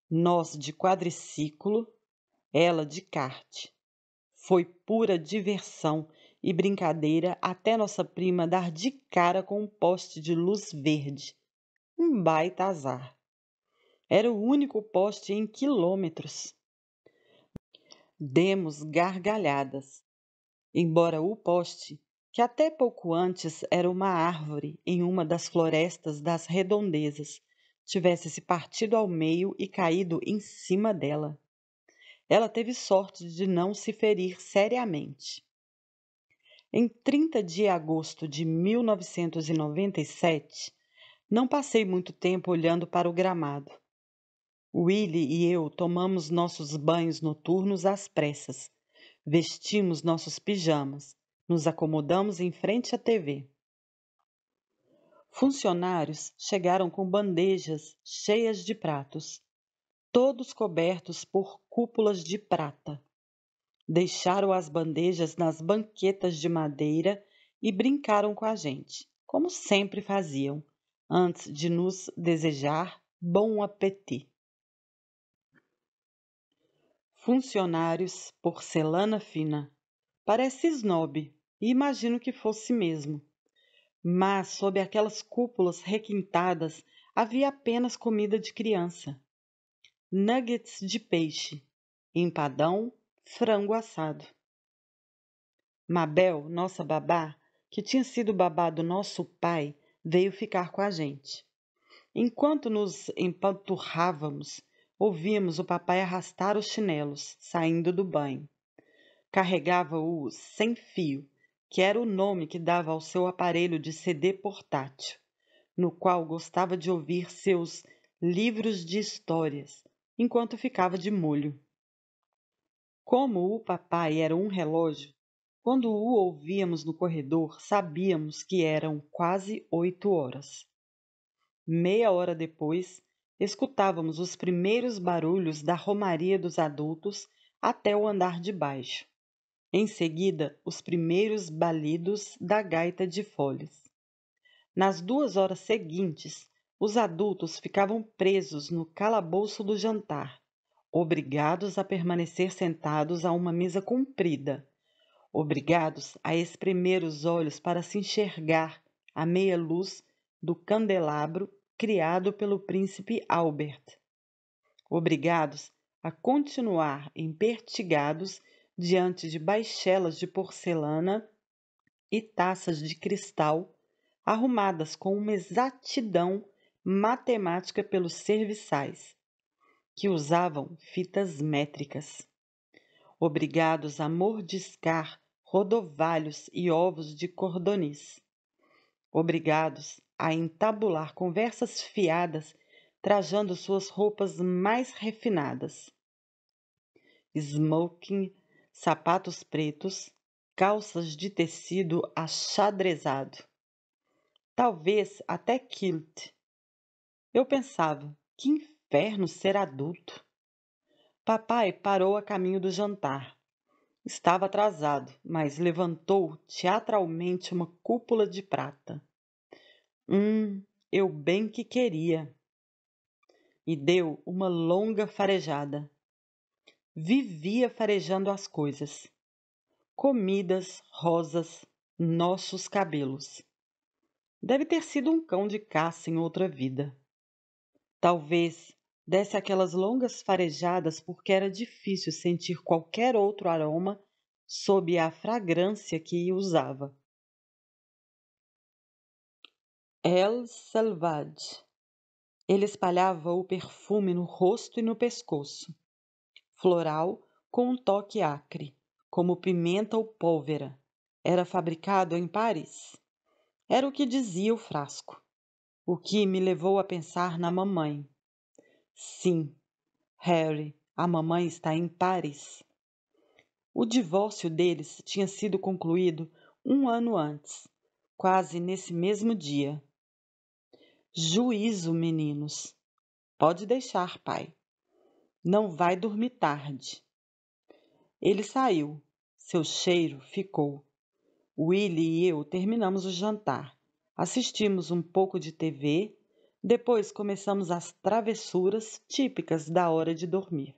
nós de quadriciclo, ela de kart. Foi pura diversão e brincadeira até nossa prima dar de cara com um poste de luz verde. Um baita azar. Era o único poste em quilômetros. Demos gargalhadas, embora o poste, que até pouco antes era uma árvore em uma das florestas das redondezas, tivesse se partido ao meio e caído em cima dela. Ela teve sorte de não se ferir seriamente. Em 30 de agosto de 1997, não passei muito tempo olhando para o gramado. Willie e eu tomamos nossos banhos noturnos às pressas, vestimos nossos pijamas, nos acomodamos em frente à TV. Funcionários chegaram com bandejas cheias de pratos, todos cobertos por cúpulas de prata. Deixaram as bandejas nas banquetas de madeira e brincaram com a gente, como sempre faziam, antes de nos desejar bom appétit. Funcionários, porcelana fina. Parece snob, e imagino que fosse mesmo. Mas sob aquelas cúpulas requintadas havia apenas comida de criança. Nuggets de peixe, empadão, frango assado. Mabel, nossa babá, que tinha sido babá do nosso pai, veio ficar com a gente. Enquanto nos empanturrávamos, ouvíamos o papai arrastar os chinelos, saindo do banho. Carregava-o sem fio, que era o nome que dava ao seu aparelho de CD portátil, no qual gostava de ouvir seus livros de histórias, enquanto ficava de molho. Como o papai era um relógio, quando o ouvíamos no corredor, sabíamos que eram quase 8 horas. Meia hora depois, escutávamos os primeiros barulhos da romaria dos adultos até o andar de baixo. Em seguida, os primeiros balidos da gaita de folhas. Nas 2 horas seguintes, os adultos ficavam presos no calabouço do jantar, obrigados a permanecer sentados a uma mesa comprida, obrigados a espremer os olhos para se enxergar à meia luz do candelabro criado pelo príncipe Albert, obrigados a continuar empertigados diante de baixelas de porcelana e taças de cristal arrumadas com uma exatidão matemática pelos serviçais, que usavam fitas métricas, obrigados a mordiscar rodovalhos e ovos de cordoniz, obrigados a entabular conversas fiadas trajando suas roupas mais refinadas. Smoking, sapatos pretos, calças de tecido achadrezado. Talvez até kilt. Eu pensava, que inferno ser adulto. Papai parou a caminho do jantar. Estava atrasado, mas levantou teatralmente uma cúpula de prata. Eu bem que queria. E deu uma longa farejada. Vivia farejando as coisas. Comidas, rosas, nossos cabelos. Deve ter sido um cão de caça em outra vida. Talvez desse aquelas longas farejadas porque era difícil sentir qualquer outro aroma sob a fragrância que usava. El Selvage. Ele espalhava o perfume no rosto e no pescoço. Floral com um toque acre, como pimenta ou pólvora. Era fabricado em Paris. Era o que dizia o frasco. O que me levou a pensar na mamãe. Sim, Harry, a mamãe está em Paris. O divórcio deles tinha sido concluído 1 ano antes, quase nesse mesmo dia. Juízo, meninos. Pode deixar, pai. Não vai dormir tarde. Ele saiu. Seu cheiro ficou. Willie e eu terminamos o jantar. Assistimos um pouco de TV. Depois começamos as travessuras típicas da hora de dormir.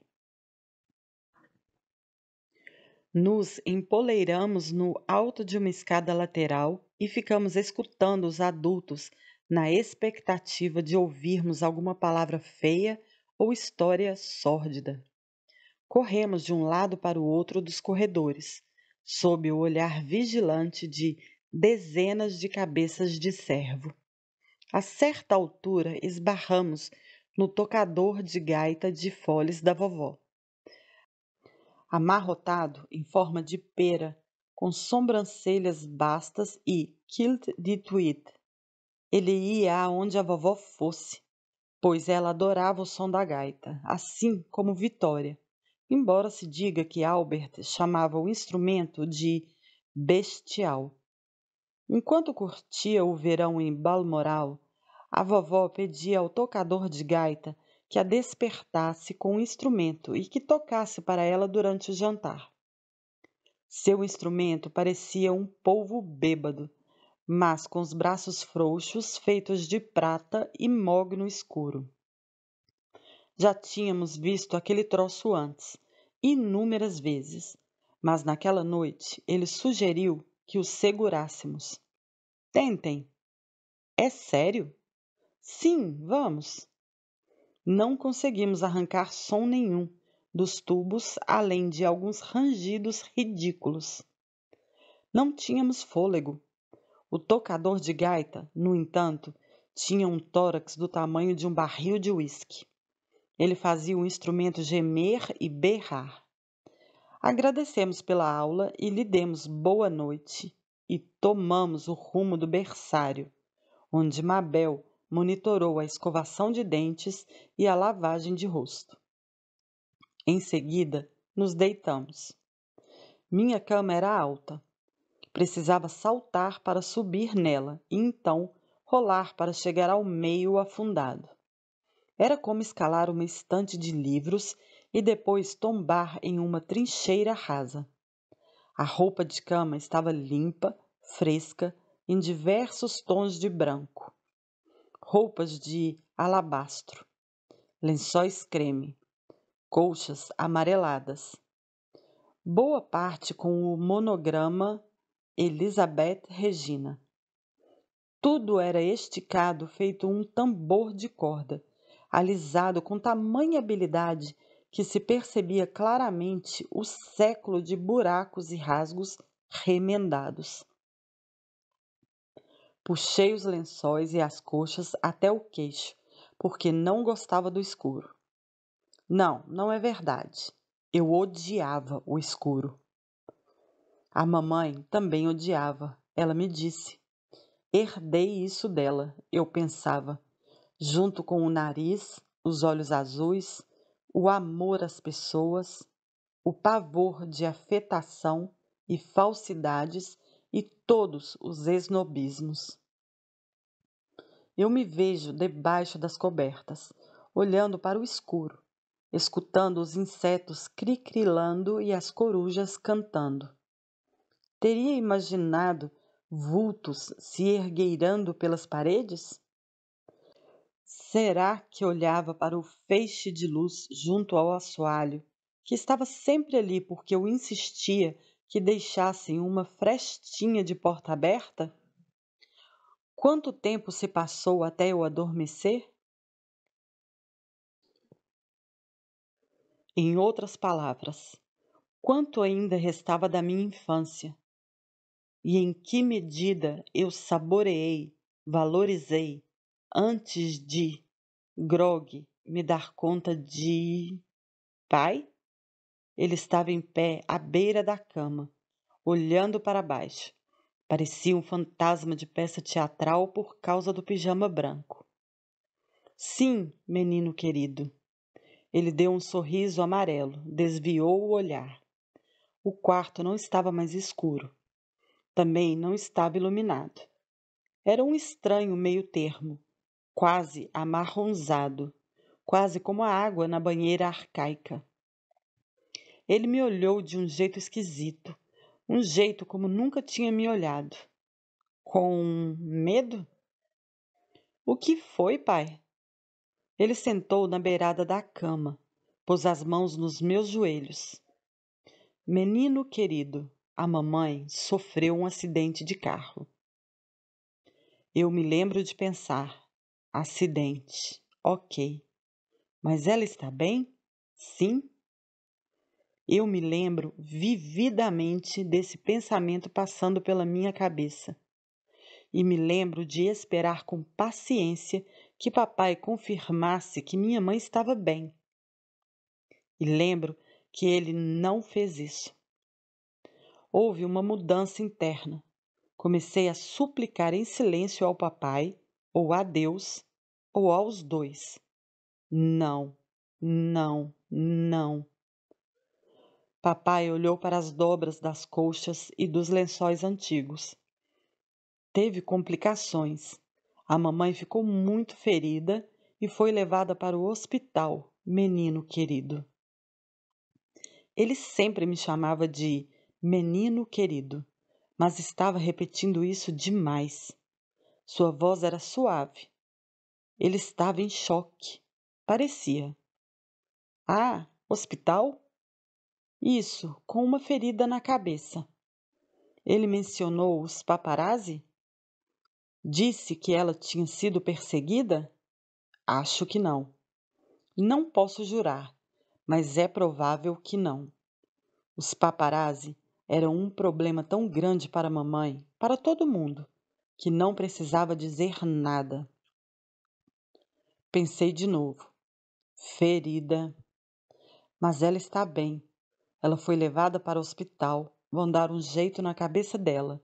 Nos empoleiramos no alto de uma escada lateral e ficamos escutando os adultos na expectativa de ouvirmos alguma palavra feia ou história sórdida. Corremos de um lado para o outro dos corredores, sob o olhar vigilante de dezenas de cabeças de cervo. A certa altura esbarramos no tocador de gaita de foles da vovó. Amarrotado em forma de pera, com sobrancelhas bastas e kilt de tweed. Ele ia aonde a vovó fosse. pois ela adorava o som da gaita, assim como Vitória, embora se diga que Albert chamava o instrumento de bestial. Enquanto curtia o verão em Balmoral, a vovó pedia ao tocador de gaita que a despertasse com o instrumento e que tocasse para ela durante o jantar. Seu instrumento parecia um polvo bêbado, mas com os braços frouxos, feitos de prata e mogno escuro. Já tínhamos visto aquele troço antes, inúmeras vezes, mas naquela noite ele sugeriu que o segurássemos. Tentem. É sério? Sim, vamos. Não conseguimos arrancar som nenhum dos tubos, além de alguns rangidos ridículos. Não tínhamos fôlego. O tocador de gaita, no entanto, tinha um tórax do tamanho de um barril de uísque. Ele fazia o instrumento gemer e berrar. Agradecemos pela aula e lhe demos boa noite e tomamos o rumo do berçário, onde Mabel monitorou a escovação de dentes e a lavagem de rosto. Em seguida, nos deitamos. Minha cama era alta. Precisava saltar para subir nela e então rolar para chegar ao meio afundado. Era como escalar uma estante de livros e depois tombar em uma trincheira rasa. A roupa de cama estava limpa, fresca, em diversos tons de branco. Roupas de alabastro, lençóis creme, colchas amareladas. Boa parte com o monograma Elizabeth Regina. Tudo era esticado feito um tambor de corda, alisado com tamanha habilidade que se percebia claramente o século de buracos e rasgos remendados. Puxei os lençóis e as coxas até o queixo, porque não gostava do escuro. Não, não é verdade. Eu odiava o escuro. A mamãe também odiava, ela me disse. Herdei isso dela, eu pensava, junto com o nariz, os olhos azuis, o amor às pessoas, o pavor de afetação e falsidades e todos os esnobismos. Eu me vejo debaixo das cobertas, olhando para o escuro, escutando os insetos cricrilando e as corujas cantando. Teria imaginado vultos se ergueirando pelas paredes? Será que olhava para o feixe de luz junto ao assoalho, que estava sempre ali porque eu insistia que deixassem uma frestinha de porta aberta? Quanto tempo se passou até eu adormecer? Em outras palavras, quanto ainda restava da minha infância? E em que medida eu saboreei, valorizei, antes de, grogue, me dar conta de... Pai? Ele estava em pé à beira da cama, olhando para baixo. Parecia um fantasma de peça teatral por causa do pijama branco. Sim, menino querido. Ele deu um sorriso amarelo, desviou o olhar. O quarto não estava mais escuro. Também não estava iluminado. Era um estranho meio-termo, quase amarronzado, quase como a água na banheira arcaica. Ele me olhou de um jeito esquisito, um jeito como nunca tinha me olhado. Com medo? O que foi, pai? Ele sentou na beirada da cama, pôs as mãos nos meus joelhos. Menino querido, a mamãe sofreu um acidente de carro. Eu me lembro de pensar, acidente, ok. Mas ela está bem? Sim? Eu me lembro vividamente desse pensamento passando pela minha cabeça. E me lembro de esperar com paciência que papai confirmasse que minha mãe estava bem. E lembro que ele não fez isso. Houve uma mudança interna. Comecei a suplicar em silêncio ao papai, ou a Deus, ou aos dois. Não, não, não. Papai olhou para as dobras das colchas e dos lençóis antigos. Teve complicações. A mamãe ficou muito ferida e foi levada para o hospital, menino querido. Ele sempre me chamava de menino querido, mas estava repetindo isso demais. Sua voz era suave. Ele estava em choque. Parecia. Ah, hospital? Isso, com uma ferida na cabeça. Ele mencionou os paparazzi? Disse que ela tinha sido perseguida? Acho que não. Não posso jurar, mas é provável que não. Os paparazzi eram um problema tão grande para a mamãe, para todo mundo, que não precisava dizer nada. Pensei de novo. Ferida. Mas ela está bem. Ela foi levada para o hospital. Vão dar um jeito na cabeça dela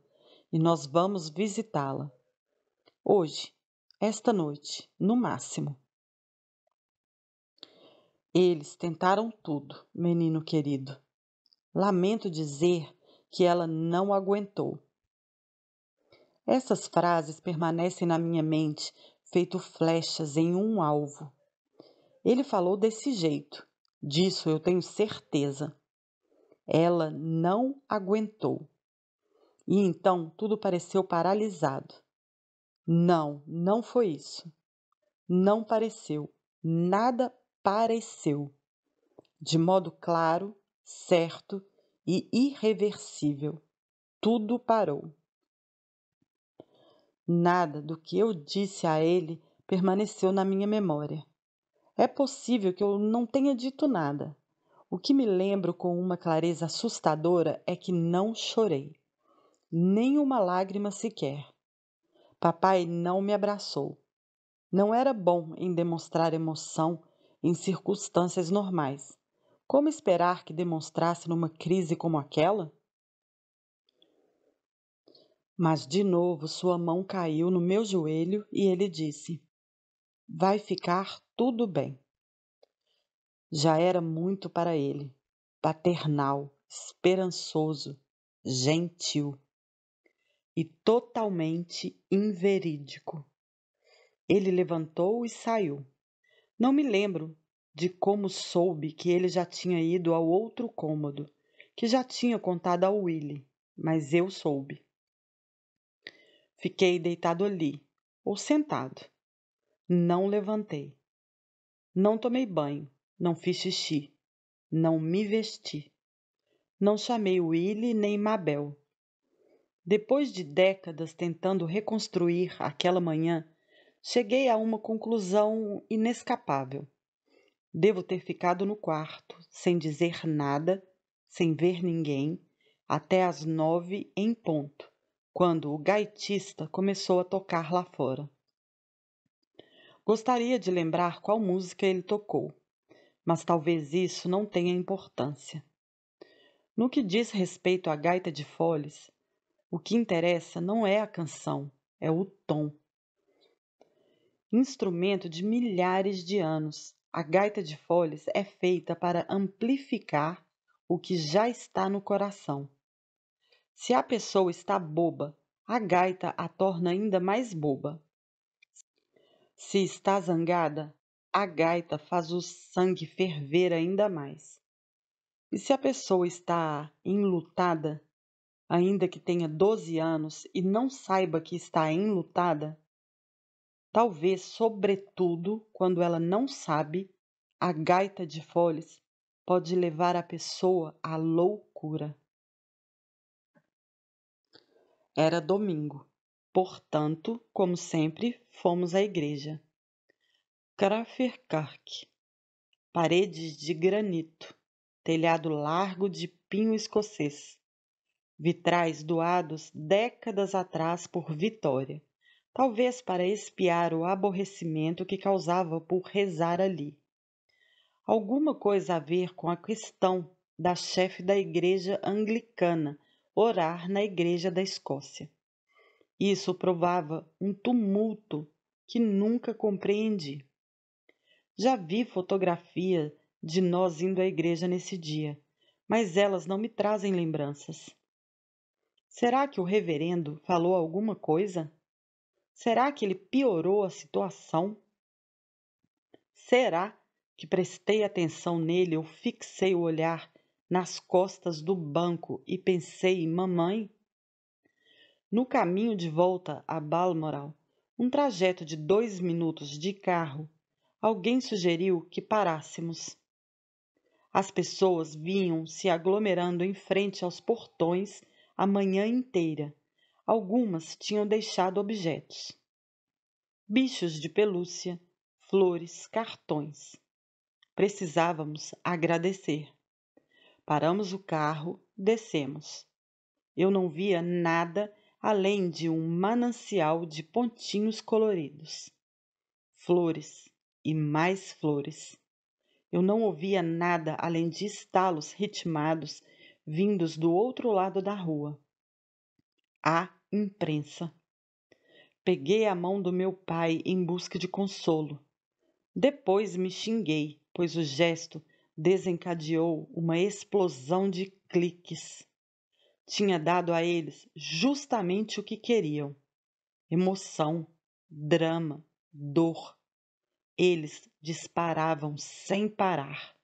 e nós vamos visitá-la. Hoje, esta noite, no máximo. Eles tentaram tudo, menino querido. Lamento dizer que ela não aguentou. Essas frases permanecem na minha mente, feito flechas em um alvo. Ele falou desse jeito, disso eu tenho certeza. Ela não aguentou. E então tudo pareceu paralisado. Não, não foi isso. Não pareceu. Nada pareceu. De modo claro, certo e irreversível. Tudo parou. Nada do que eu disse a ele permaneceu na minha memória. É possível que eu não tenha dito nada. O que me lembro com uma clareza assustadora é que não chorei. Nem uma lágrima sequer. Papai não me abraçou. Não era bom em demonstrar emoção em circunstâncias normais. Como esperar que demonstrasse numa crise como aquela? Mas de novo sua mão caiu no meu joelho e ele disse: Vai ficar tudo bem. Já era muito para ele. Paternal, esperançoso, gentil e totalmente inverídico. Ele levantou e saiu. Não me lembro de como soube que ele já tinha ido ao outro cômodo, que já tinha contado ao Willy, mas eu soube. Fiquei deitado ali, ou sentado. Não levantei. Não tomei banho, não fiz xixi, não me vesti. Não chamei Willy nem Mabel. Depois de décadas tentando reconstruir aquela manhã, cheguei a uma conclusão inescapável. Devo ter ficado no quarto, sem dizer nada, sem ver ninguém, até às 9 em ponto, quando o gaitista começou a tocar lá fora. Gostaria de lembrar qual música ele tocou, mas talvez isso não tenha importância. No que diz respeito à gaita de foles, o que interessa não é a canção, é o tom. Instrumento de milhares de anos, a gaita de foles é feita para amplificar o que já está no coração. Se a pessoa está boba, a gaita a torna ainda mais boba. Se está zangada, a gaita faz o sangue ferver ainda mais. E se a pessoa está enlutada, ainda que tenha 12 anos e não saiba que está enlutada, talvez, sobretudo, quando ela não sabe, a gaita de foles pode levar a pessoa à loucura. Era domingo. Portanto, como sempre, fomos à igreja. Kraferkark. Paredes de granito. Telhado largo de pinho escocês. Vitrais doados décadas atrás por Vitória, talvez para expiar o aborrecimento que causava por rezar ali. Alguma coisa a ver com a questão da chefe da igreja anglicana orar na igreja da Escócia. Isso provava um tumulto que nunca compreendi. Já vi fotografia de nós indo à igreja nesse dia, mas elas não me trazem lembranças. Será que o reverendo falou alguma coisa? Será que ele piorou a situação? Será que prestei atenção nele ou fixei o olhar nas costas do banco e pensei em mamãe? No caminho de volta a Balmoral, um trajeto de 2 minutos de carro, alguém sugeriu que parássemos. As pessoas vinham se aglomerando em frente aos portões a manhã inteira. Algumas tinham deixado objetos. Bichos de pelúcia, flores, cartões. Precisávamos agradecer. Paramos o carro, descemos. Eu não via nada além de um manancial de pontinhos coloridos. Flores e mais flores. Eu não ouvia nada além de estalos ritmados vindos do outro lado da rua. A imprensa. Peguei a mão do meu pai em busca de consolo. Depois me xinguei, pois o gesto desencadeou uma explosão de cliques. Tinha dado a eles justamente o que queriam: emoção, drama, dor. Eles disparavam sem parar.